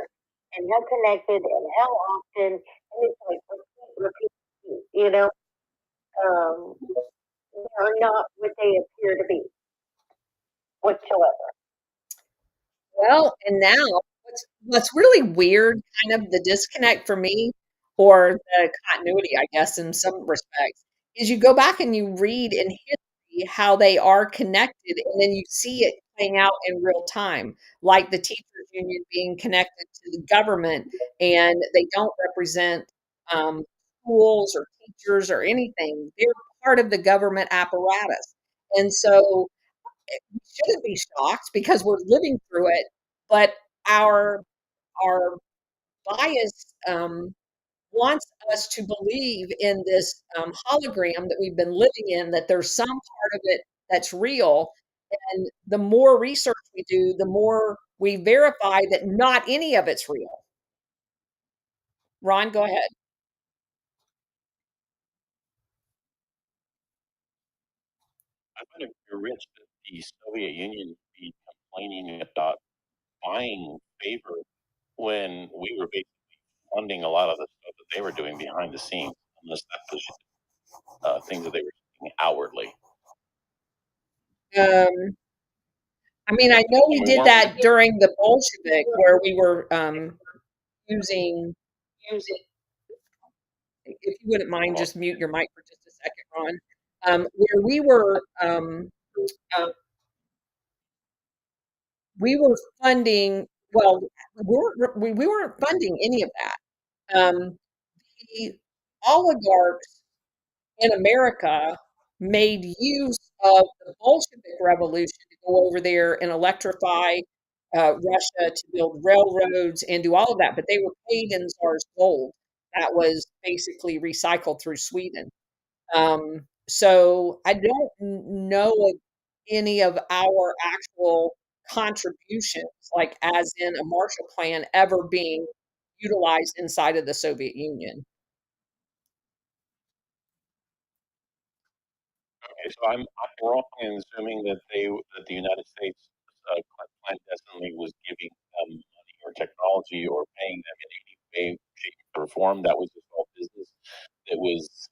and how connected and how often and it's like repeat, you know, they are not what they appear to be whatsoever. Well, and now what's really weird, kind of the disconnect for me, or the continuity, I guess, in some respects, is you go back and you read in history how they are connected, and then you see it playing out in real time, like the teachers union being connected to the government, and they don't represent um, schools or teachers or anything. They're part of the government apparatus, and so we shouldn't be shocked because we're living through it, but our our bias wants us to believe in this hologram that we've been living in, that there's some part of it that's real. And the more research we do, the more we verify that not any of it's real. Ron, go ahead. I find it very rich that the Soviet Union be complaining about buying favor when we were basically funding a lot of the stuff that they were doing behind the scenes, unless that was things that they were doing outwardly. Um, I mean, I know we We did weren't that during the Bolshevik, where we were using if you wouldn't mind, just mute your mic for just a second, Ron. Where we were funding. Well, we weren't funding any of that. The oligarchs in America made use of the Bolshevik Revolution to go over there and electrify Russia, to build railroads and do all of that. But they were paid in Tsar's gold that was basically recycled through Sweden. So I don't know of any of our actual contributions, like as in a Marshall Plan, ever being utilized inside of the Soviet Union. okay. So I'm wrong in assuming that the United States clandestinely was giving them money or technology or paying them in any way, shape, or form. That was just all business. That was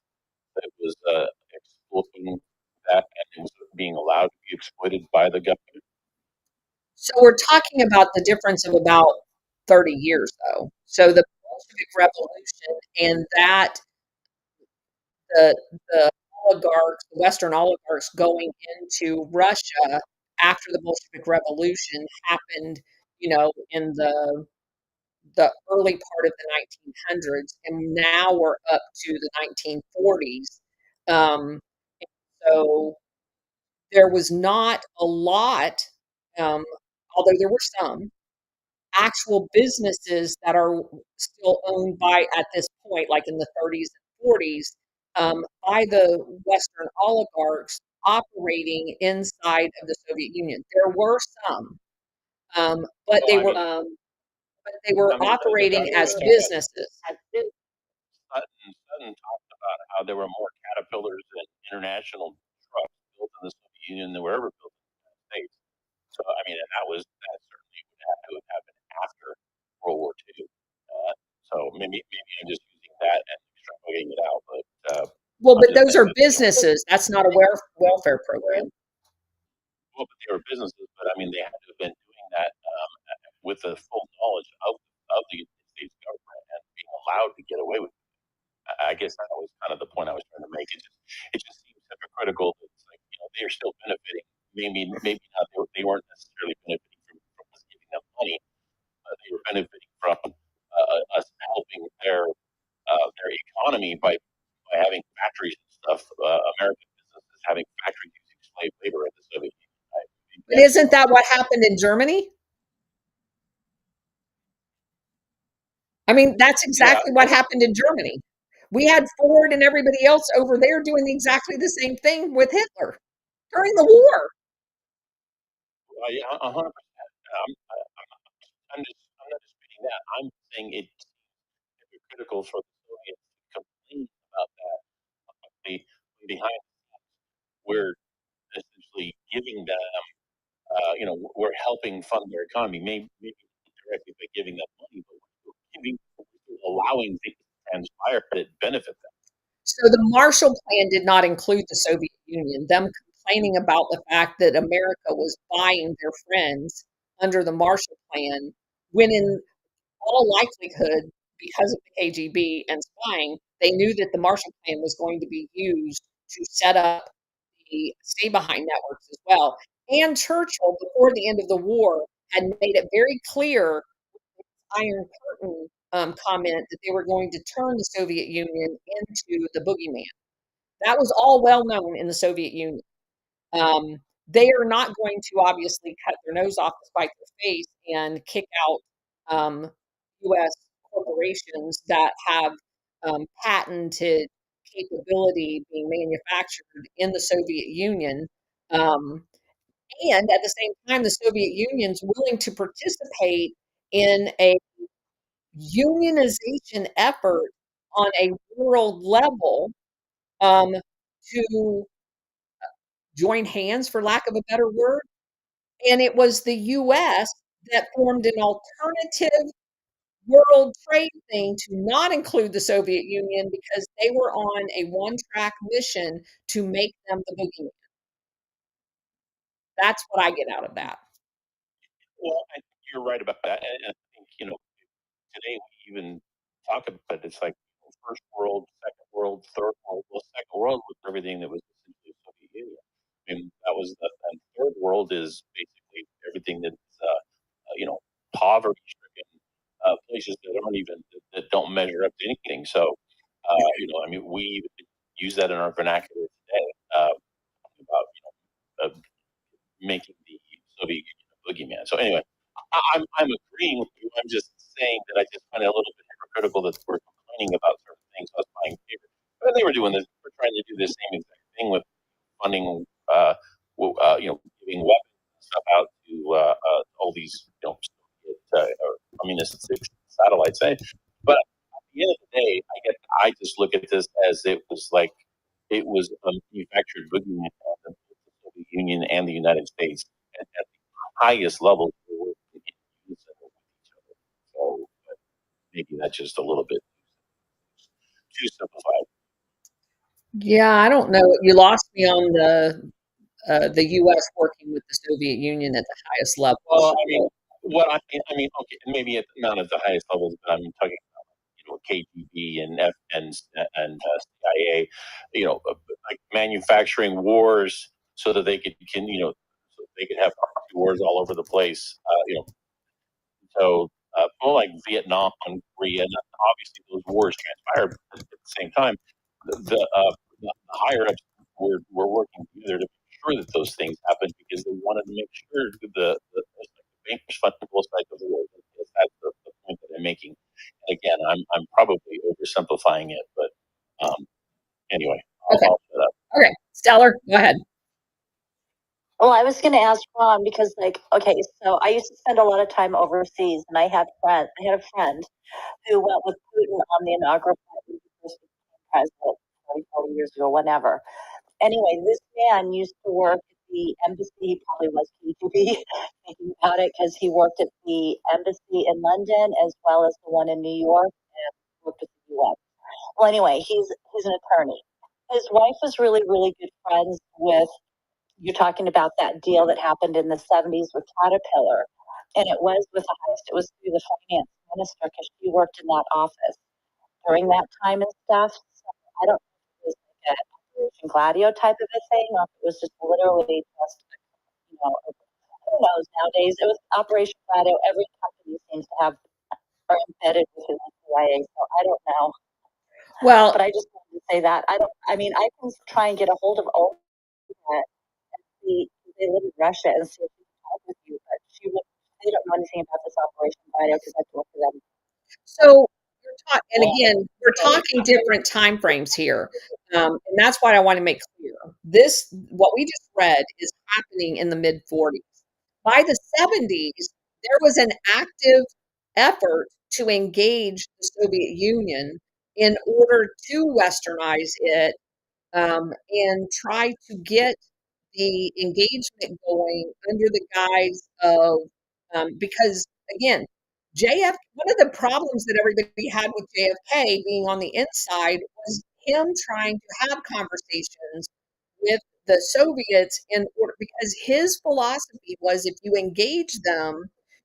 exploiting that and it was being allowed to be exploited by the government. So we're talking about the difference of about 30 years, though. So the Bolshevik Revolution and that the the oligarchs, the Western oligarchs going into Russia after the Bolshevik Revolution happened, in the early part of the 1900s, and now we're up to the 1940s. Um, so there was not a lot, um, although there were some actual businesses that are still owned by, at this point, like in the 30s and 40s, by the Western oligarchs operating inside of the Soviet Union. There were some, um, but So they I were mean, but they were I mean, operating as Sutton, businesses. Sutton talked about how there were more caterpillars and international trucks built in the Soviet Union than were ever built in the United States. So I mean, and that certainly would have to have happened after World War II. So maybe I'm just using that and extrapolating it out, but Well, I'm but just those saying are that businesses. That's not a welfare program. well, but they were businesses, but I mean, they had to have been doing that with the full knowledge of the United States government and being allowed to get away with it. I guess that was kind of the point I was trying to make. It just seems hypocritical that it's like they're still benefiting. Maybe not. They weren't necessarily benefiting from us giving them money. They were benefiting from us helping their economy by having factories and stuff. American businesses having factories using slave labor at the Soviet Union. But isn't that what happened in Germany? I mean, that's Yeah, exactly what happened in Germany. We had Ford and everybody else over there doing exactly the same thing with Hitler during the war. yeah, 100%. I'm not disputing that. I'm saying it's hypocritical for the Soviets to complain about that. They, behind, we're essentially giving them, we're helping fund their economy, maybe directly by giving them money, but we're allowing things to transpire that benefit them. So the Marshall Plan did not include the Soviet Union. Them complaining about the fact that America was buying their friends under the Marshall Plan, when in all likelihood, because of the KGB and spying, they knew that the Marshall Plan was going to be used to set up the stay behind networks as well. And Churchill, before the end of the war, had made it very clear, Iron Curtain comment, that they were going to turn the Soviet Union into the boogeyman. That was all well known in the Soviet Union. They are not going to obviously cut their nose off to spite their face and kick out U.S. corporations that have patented capability being manufactured in the Soviet Union. Um, and at the same time, the Soviet Union's willing to participate in a unionization effort on a world level, um, to join hands, for lack of a better word. And it was the US that formed an alternative world trade thing to not include the Soviet Union because they were on a one track mission to make them the boogeyman. That's what I get out of that. Well, I think you're right about that, and I think today we even talk about it. It's like first world, second world, third world. Well, second world was everything that was essentially the Soviet Union. I mean, that was and third world is basically everything that's poverty stricken places that aren't even that don't measure up to anything. So, I mean, we use that in our vernacular today about making the Soviet Union a boogeyman. So anyway, I'm agreeing with you. I'm just saying that I just find it a little bit hypocritical that we're complaining about certain things, us buying paper. But they were doing this. We're trying to do the same exact thing with funding, giving weapons and stuff out to all these, communistic satellites. But at the end of the day, I just look at this as it was like it was a manufactured boogeyman of the Soviet Union and the United States at the highest levels were working in unison with each other. So maybe that's just a little bit too simplified. Yeah, I don't know. You lost me on the U.S. working with the Soviet Union at the highest level. Well, I mean, okay, maybe not at the highest levels, but I'm talking KGB and CIA, like manufacturing wars so that they so they could have proxy wars all over the place. So more like Vietnam and Korea, and obviously those wars transpired at the same time. The higher ups were working together to make sure that those things happened because they wanted to make sure the bankers funded both sides of the war. That's the point that I'm making. And again, I'm probably oversimplifying it, but anyway, Okay. I'll shut up. Okay. Stellar, go ahead. Well, I was going to ask Ron because, okay, so I used to spend a lot of time overseas, and I had a friend who went with Putin on the inaugural president 40 years ago, whenever. Anyway, this man used to work at the embassy. He probably was KGB thinking about it because he worked at the embassy in London as well as the one in New York and worked with the US. Well, anyway, he's an attorney. His wife was really good friends with. You're talking about that deal that happened in the 70s with Caterpillar, and it was with the highest. It was through the finance minister because she worked in that office during that time and stuff. So I don't know if it was like a Operation Gladio type of a thing, or if it was just literally just, who knows nowadays. It was Operation Gladio. Every company seems to have are embedded within the CIA, so I don't know. Well, But I just wanted to say that. I mean, I can try and get a hold of Olga and see, they live in Russia, and see if she can talk with you, but they don't know anything about this Operation Gladio because I talked to them. so and again, we're talking different time frames here, and that's what I want to make clear. What we just read, is happening in the mid 40s. By the 70s, there was an active effort to engage the Soviet Union in order to westernize it, and try to get the engagement going under the guise of, because again, one of the problems that everybody had with JFK being on the inside was him trying to have conversations with the Soviets in order, because his philosophy was, if you engage them,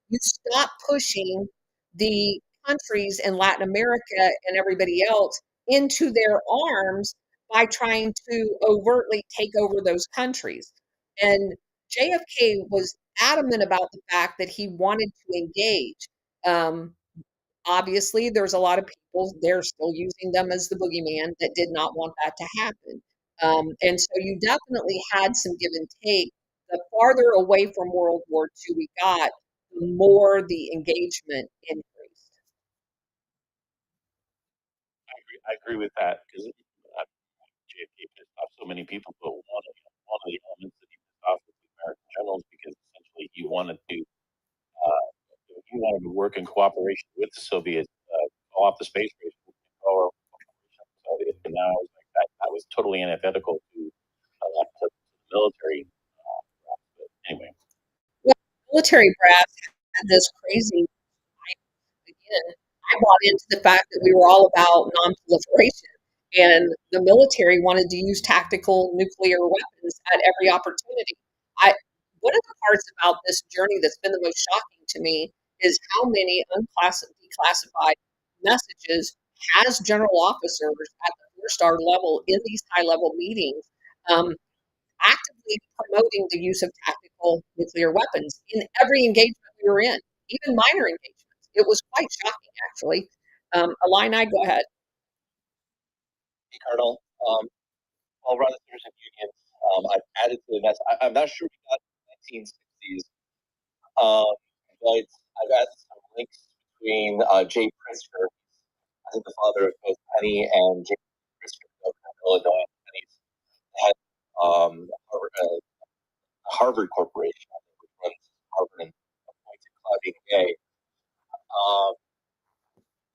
you stop pushing the countries in Latin America and everybody else into their arms by trying to overtly take over those countries. And JFK was adamant about the fact that he wanted to engage. Um, Obviously, there's a lot of people, they're still using them as the boogeyman, that did not want that to happen. And so you definitely had some give and take. The farther away from World War II we got, the more the engagement increased. I agree with that because JFK pissed off so many people, but one of the elements that he pissed off was the American generals because essentially he wanted to work in cooperation with the Soviets, go off the space race, or and now like that was totally antithetical to the military. But anyway, Well, military brass had this crazy, again, I bought into the fact that we were all about non-proliferation, and the military wanted to use tactical nuclear weapons at every opportunity. I One of the parts about this journey that's been the most shocking to me is how many declassified messages has general officers at the four-star level in these high-level meetings, um, actively promoting the use of tactical nuclear weapons in every engagement we were in, even minor engagements. It was quite shocking, actually. Illini, go ahead. Hey, Colonel. I'll run the Citizen Union. I've added to the nest. I'm not sure we got the 1960s, but I've added some links between Jay Pritzker, I think the father of both Penny and Jay Pritzker, governor of Illinois. Penny's had Harvard Corporation, I think, which runs Harvard and appointed Claudine Gay.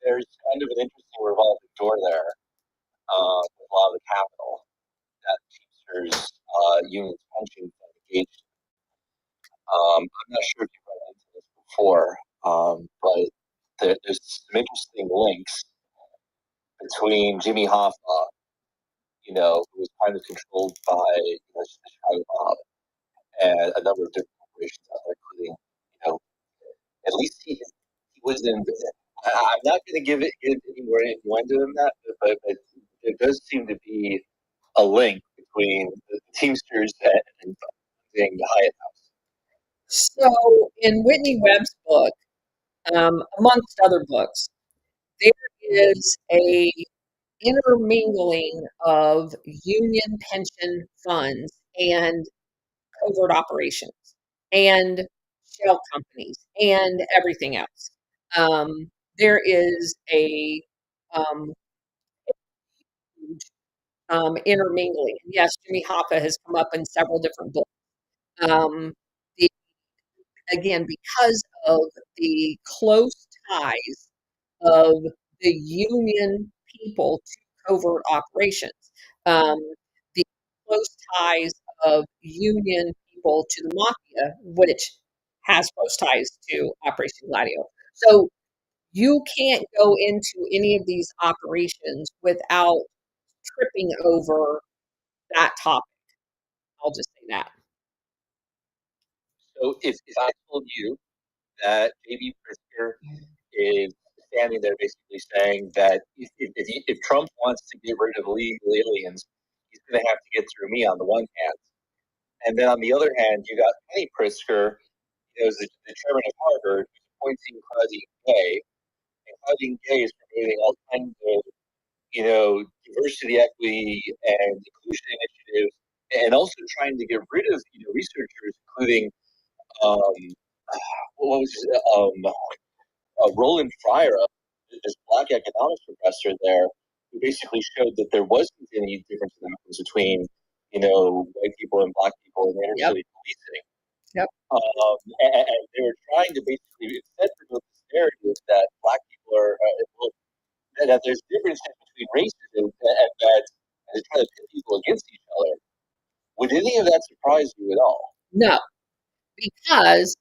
There's kind of an interesting revolving door there with a lot of the capital that Teamsters unions pension fund engaged. I'm not sure if you've run into this before, but there's some interesting links between Jimmy Hoffa, who was kind of controlled by the Chicago mob, and a number of different corporations out there, including, at least he was in. I'm not going to give any more innuendo than that, but there does seem to be a link between the Teamsters and the Hyatt House. So, in Whitney Webb's book, amongst other books, there is a intermingling of union pension funds and covert operations and shell companies and everything else. There is a um, huge intermingling. Yes, Jimmy Hoffa has come up in several different books. Um, the, again, because of the close ties of the union people to covert operations, um, the close ties of union people to the mafia, which has close ties to Operation Gladio. So you can't go into any of these operations without tripping over that topic. I'll just say that. So if I told you that JB Pritzker is standing there basically saying that if Trump wants to get rid of illegal aliens, he's going to have to get through me on the one hand. And then on the other hand, you got Penny Pritzker, who's the chairman of Harvard, who's appointing Claudine Gay. And Claudine Gay is promoting all kinds of, diversity, equity, and inclusion initiatives, and also trying to get rid of, researchers, including, um, what was it, Roland Fryer, this black economics professor there, who basically showed that there wasn't any difference in outcomes between, white people and black people in inner city policing. Yep. And they were trying to basically set the narrative that black people are, that there's differences between races and that they're trying to pit people against each other. Would any of that surprise you at all? No, because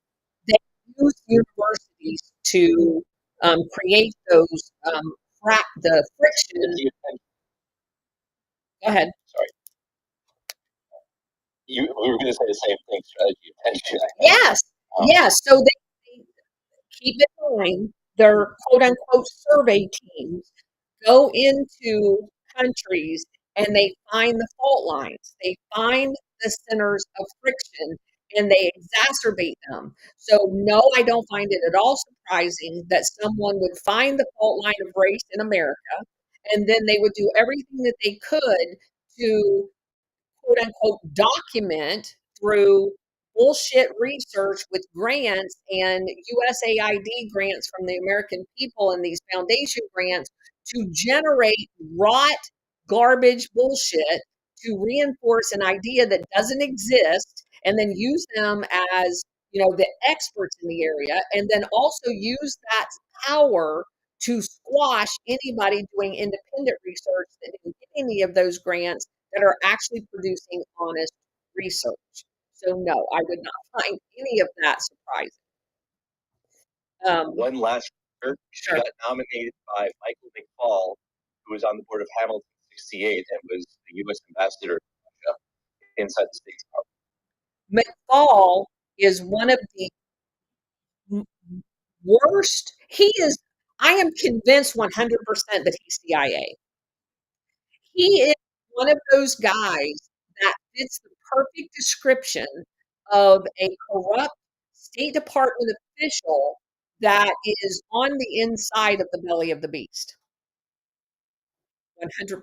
they use universities to create those the friction. Go ahead. Sorry. We were going to say the same thing, strategy of tension. Yes, yes. So they keep in mind their quote unquote survey teams go into countries and they find the fault lines. They find the centers of friction and they exacerbate them. So, no, I don't find it at all surprising that someone would find the fault line of race in America and then they would do everything that they could to quote unquote document through bullshit research with grants and USAID grants from the American people and these foundation grants to generate rot, garbage bullshit to reinforce an idea that doesn't exist and then use them as the experts in the area and then also use that power to squash anybody doing independent research that didn't get any of those grants that are actually producing honest research. So no, I would not find any of that surprising. One last year, she got nominated by Michael McFaul, who was on the board of Hamilton 68 and was the U.S. ambassador to Russia inside the State Department. McFaul is one of the worst. I am convinced 100% that he's CIA. He is one of those guys that fits the perfect description of a corrupt State Department official that is on the inside of the belly of the beast. 100%.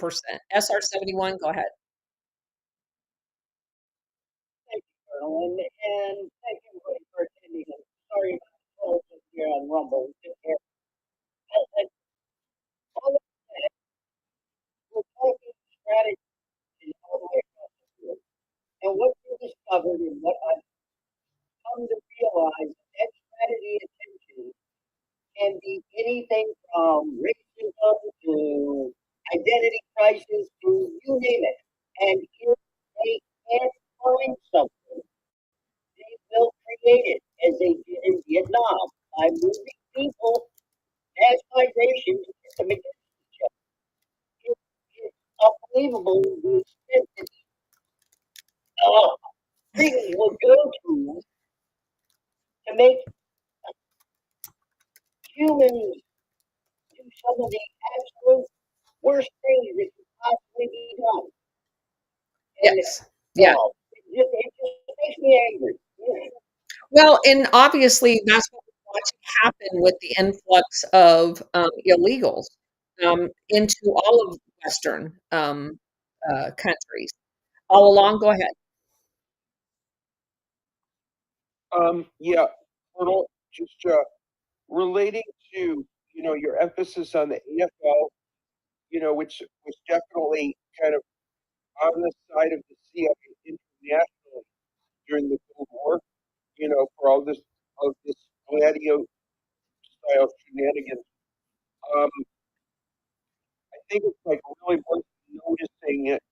SR-71, go ahead. Thank you, Colonel, and thank you for attending. I'm sorry about the closing here on Rumble. All of that, we're talking strategy all the way across the board. And what you discovered and what I've come to realize that strategy attention can be anything from racism to identity crisis to you name it. And if they can't find something, they will create it as they did in Vietnam by moving people, mass migration to get them against each other. It's unbelievable the extent that things will go to make humans do some of the absolute worst things that could possibly be done. And, yes. Yeah. it just makes me angry. Well, and obviously that's what we're watching happen with the influx of illegals into all of Western countries. All along, go ahead. Yeah, Colonel, just relating to your emphasis on the AFL, which was definitely kind of on the side of the CIA internationally during the Cold War, for all this gladio style shenanigans. Um, I think it's like really worth noticing it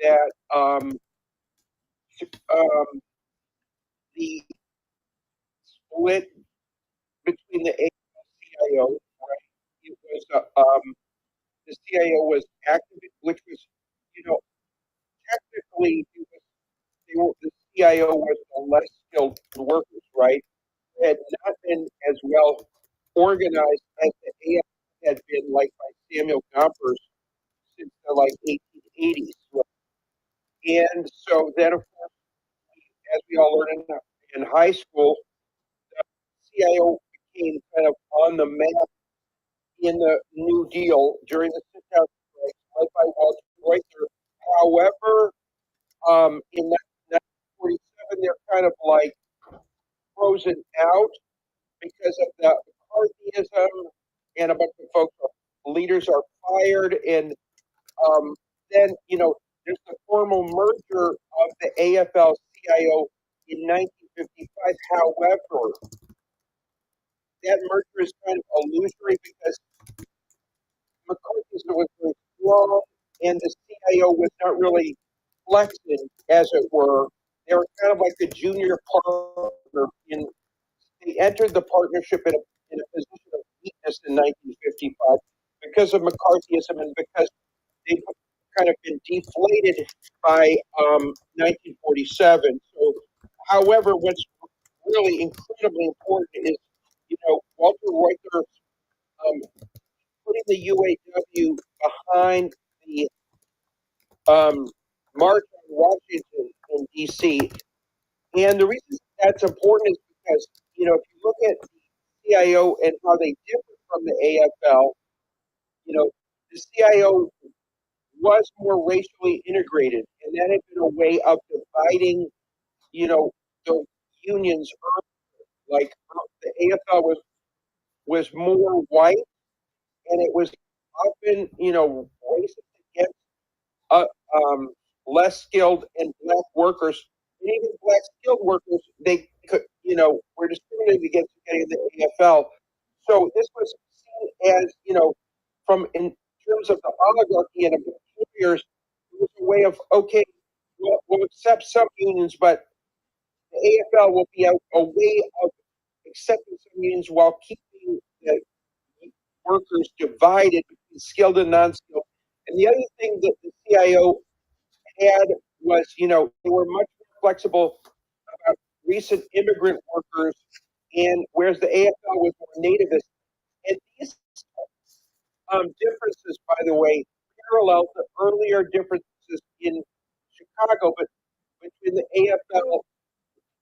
that the split between the CIO, right? It was the CIO was active, which was, you know, technically the CIO was the less skilled workers, right? Had not been as well organized as the AF had been, like by Samuel Gompers since the like 1880s. Right? And so then, of course, as we all learned in high school, the CIO became kind of on the map in the New Deal during the sit-down strike, led by Walter Reuther. However, in 1947, they're kind of like frozen out because of the McCarthyism, and a bunch of folks, leaders are fired, and then there's the formal merger of the AFL-CIO in 1955. However, that merger is kind of illusory because McCarthyism was very strong, and the CIO was not really flexing, as it were. They were kind of like the junior partner. They entered the partnership in a position of weakness in 1955 because of McCarthyism and because they've kind of been deflated by 1947. So, however, what's really incredibly important is, Walter Reuther putting the UAW behind the March on Washington in D.C. And the reason that's important is because, if you look at the CIO and how they differ from the AFL, the CIO was more racially integrated, and that had been a way of dividing, the unions. Like the AFL was more white, and it was often, racist against uh, um, less skilled and black workers. And even black skilled workers, they could, were discriminated against getting the AFL. So this was seen as, from in terms of the oligarchy and the employers, it was a way of, okay, we'll accept some unions, but the AFL will be a way of accepting some unions while keeping the workers divided between skilled and non-skilled. And the other thing that the CIO had was, they were much more flexible about recent immigrant workers, and whereas the AFL was more nativist. And these differences, by the way, parallel the earlier differences in Chicago, but between the AFL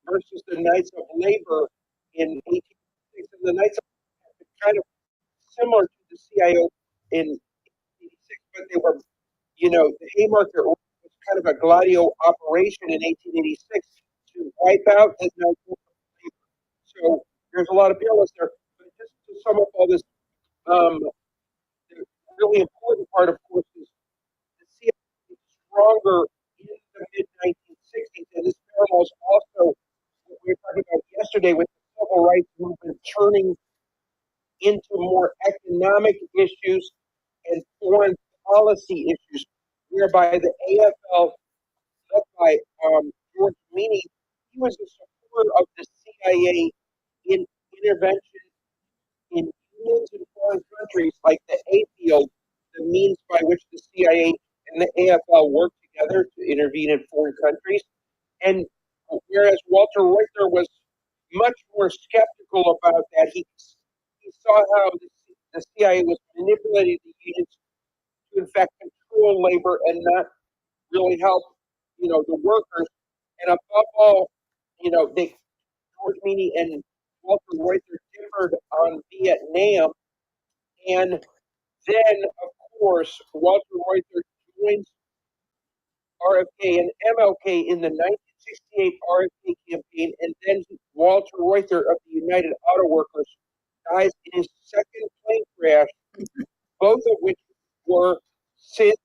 versus the Knights of Labor in 1886, and the Knights of Labor kind of similar to the CIO in 86, but they were, the Haymarket was kind of a gladio operation in 1886 to wipe out the Knights of Labor. So there's a lot of parallels there. But just to sum up all this, the really important part, of course, is the CIO is stronger in the mid 1960s, and this parallels also what we were talking about yesterday with the civil rights movement turning into more economic issues and foreign policy issues, whereby the AFL, led by George Meany, he was a supporter of the CIA in intervention in unions in foreign countries like the A field, the means by which the CIA and the AFL worked together to intervene in foreign countries. And whereas Walter Reuther was much more skeptical about that, he saw how the CIA was manipulating the unions to, in fact, control labor and not really help, the workers. And above all, George Meany and Walter Reuther differed on Vietnam. And then, of course, Walter Reuther joins RFK and MLK in the 1968 RFK campaign, and then Walter Reuther of the United Auto Workers dies in his second plane crash, both of which were since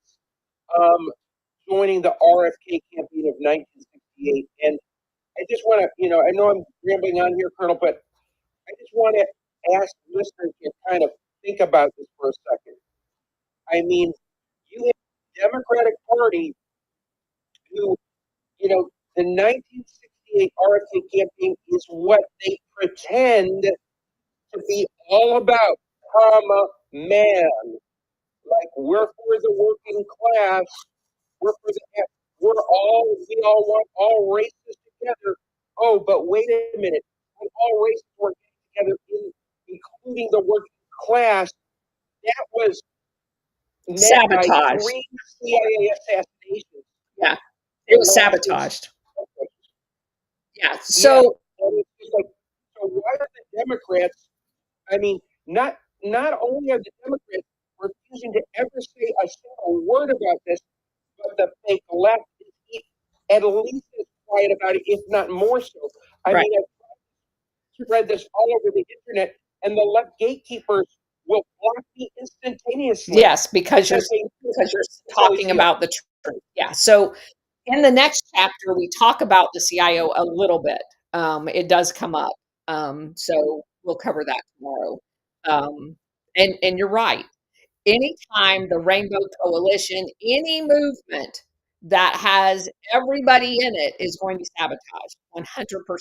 joining the RFK campaign of 1968. And I just want to, I know I'm rambling on here, Colonel, but I just want to ask listeners to kind of think about this for a second. I mean, you have the Democratic Party who, the 1968 RFK campaign is what they pretend to be all about. Man, like we're for the working class, we're for the, we all want all races together. Oh, but wait a minute, when all races were together, including the working class, that was met by Sabotage. 3 CIA assassinations Yeah, in it was the last 6 sabotaged. months. Yeah. Yeah, So and it's just like, so why are the Democrats? I mean, not only are the Democrats refusing to ever say a single word about this, but the fake left is at least as quiet about it, if not more so. I right. mean, I've read this all over the internet, and the left gatekeepers will block me instantaneously Yes, because because they you're because talking about the truth. Yeah. So in the next chapter, we talk about the CIO a little bit. It does come up. So we'll cover that tomorrow. And you're right. Anytime the Rainbow Coalition, any movement that has everybody in it is going to be sabotaged 100%.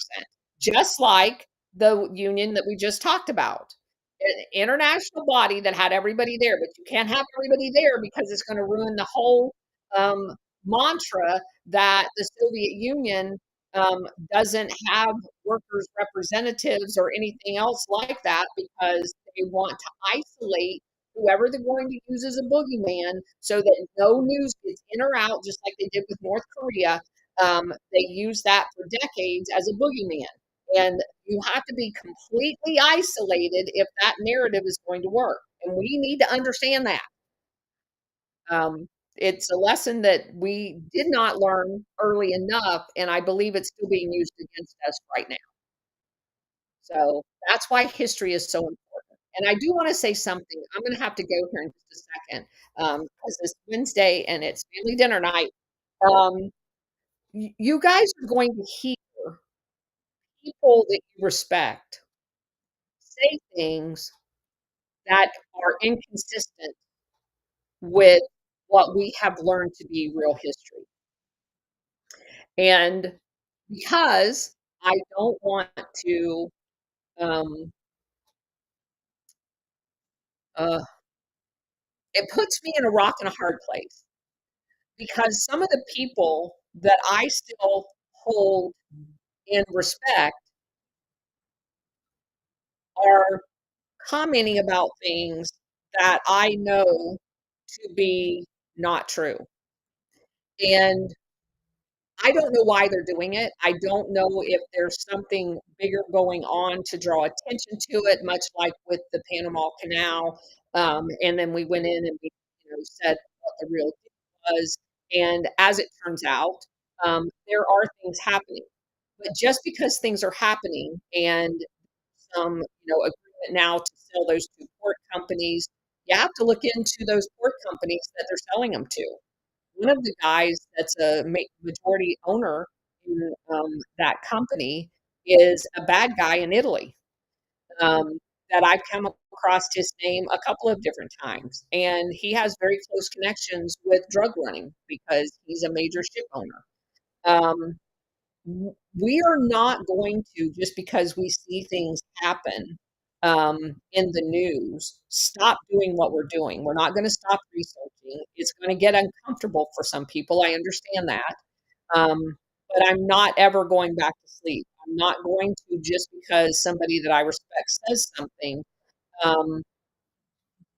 Just like the union that we just talked about. An international body that had everybody there, but you can't have everybody there because it's going to ruin the whole um, mantra that the Soviet Union doesn't have workers' representatives or anything else like that because they want to isolate whoever they're going to use as a boogeyman so that no news gets in or out, just like they did with North Korea. They used that for decades as a boogeyman. And you have to be completely isolated if that narrative is going to work. And we need to understand that. It's a lesson that we did not learn early enough, and I believe it's still being used against us right now. So that's why history is so important. And I do want to say something. I'm going to have to go here in just a second because it's Wednesday and it's family dinner night. Um, you guys are going to hear people that you respect say things that are inconsistent with what we have learned to be real history. And because I don't want to, um, uh, it puts me in a rock and a hard place because some of the people that I still hold in respect are commenting about things that I know to be not true. And I don't know why they're doing it. I don't know if there's something bigger going on to draw attention to it, much like with the Panama Canal. And then we went in and we, said what the real deal was. And as it turns out, there are things happening. But just because things are happening and some, agreement now to sell those two port companies, you have to look into those port companies that they're selling them to. One of the guys that's a majority owner in that company is a bad guy in Italy. That I've come across his name a couple of different times, and he has very close connections with drug running because he's a major ship owner. Um, we are not going to, just because we see things happen in the news, stop doing what we're doing. We're not going to stop researching. It's going to get uncomfortable for some people. I understand that. Um, but I'm not ever going back to sleep. I'm not going to, just because somebody that I respect says something, um,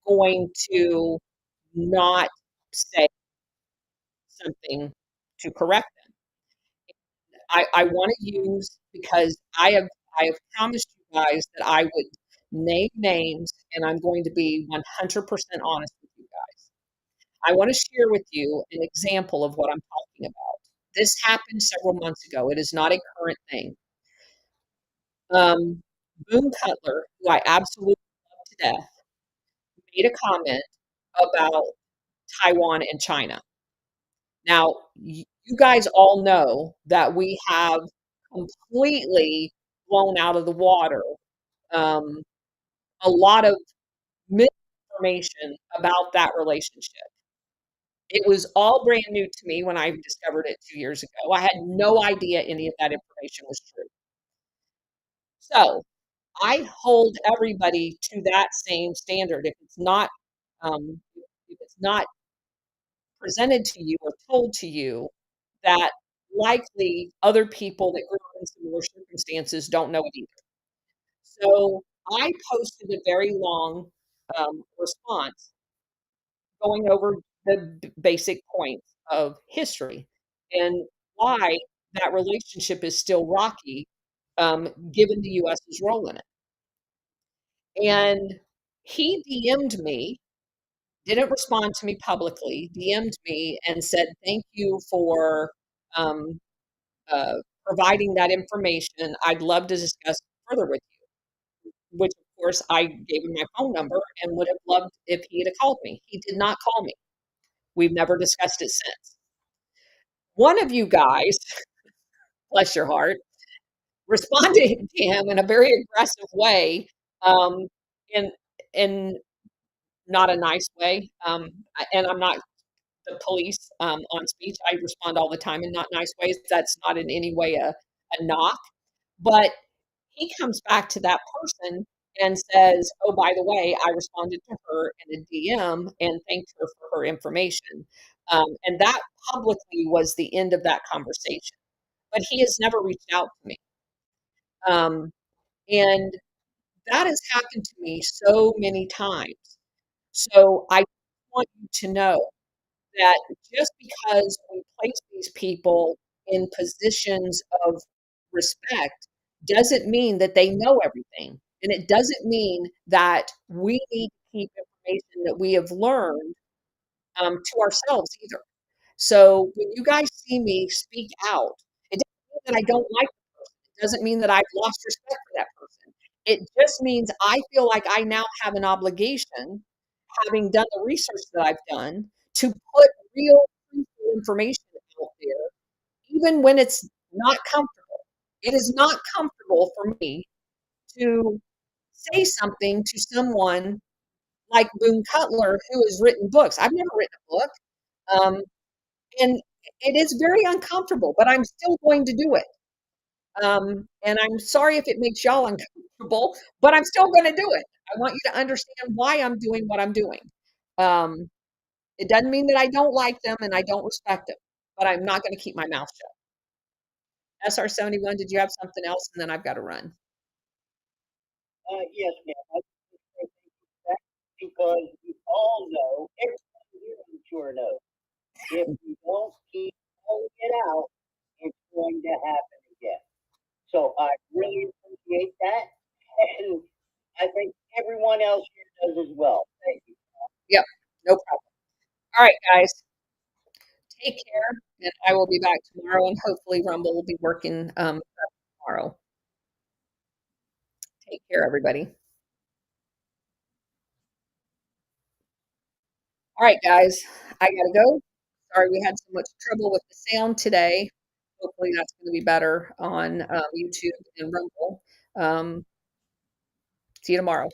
going to not say something to correct them. I want to use, because I have promised you guys that I would name names, and I'm going to be 100% honest with you guys. I want to share with you an example of what I'm talking about. This happened several months ago. It is not a current thing. Boone Cutler, who I absolutely love to death, made a comment about Taiwan and China. Now, you guys all know that we have completely blown out of the water um, a lot of misinformation about that relationship. It was all brand new to me when I discovered it 2 years ago. I had no idea any of that information was true. So, I hold everybody to that same standard. If it's not presented to you or told to you, that likely other people that grew up in similar circumstances don't know it either. So I posted a very long response going over the basic points of history and why that relationship is still rocky, given the US's role in it. And he DM'd me, didn't respond to me publicly, DM'd me and said, "Thank you for um, uh, providing that information. I'd love to discuss further with you," which, of course, I gave him my phone number and would have loved if he had called me. He did not call me. We've never discussed it since. One of you guys, bless your heart, responded to him in a very aggressive way, um, in in not a nice way. And I'm not the police on speech. I respond all the time in not nice ways. That's not in any way a knock. But he comes back to that person and says, "Oh, by the way, I responded to her in a DM and thanked her for her information." And that publicly was the end of that conversation. But he has never reached out to me. Um, and that has happened to me so many times. So I want you to know that just because we place these people in positions of respect doesn't mean that they know everything. And it doesn't mean that we need to keep information that we have learned to ourselves either. So when you guys see me speak out, it doesn't mean that I don't like the person. It doesn't mean that I've lost respect for that person. It just means I feel like I now have an obligation, having done the research that I've done, to put real truthful information out there, even when it's not comfortable. It is not comfortable for me to say something to someone like Boone Cutler, who has written books. I've never written a book. Um, and it is very uncomfortable, but I'm still going to do it. And I'm sorry if it makes y'all uncomfortable, but I'm still going to do it. I want you to understand why I'm doing what I'm doing. Um, it doesn't mean that I don't like them and I don't respect them, but I'm not going to keep my mouth shut. SR71, did you have something else? And then I've got to run. Yes, ma'am. I just want to say thank you for that because we all know, everyone here I'm sure knows, if we don't keep calling it out, it's going to happen again. So I really appreciate that. And I think everyone else here does as well. Thank you. Yep, no problem. All right, guys, take care, and I will be back tomorrow, and hopefully Rumble will be working tomorrow. Take care, everybody. All right, guys, I gotta go. Sorry we had so much trouble with the sound today. Hopefully that's going to be better on YouTube and Rumble. See you tomorrow.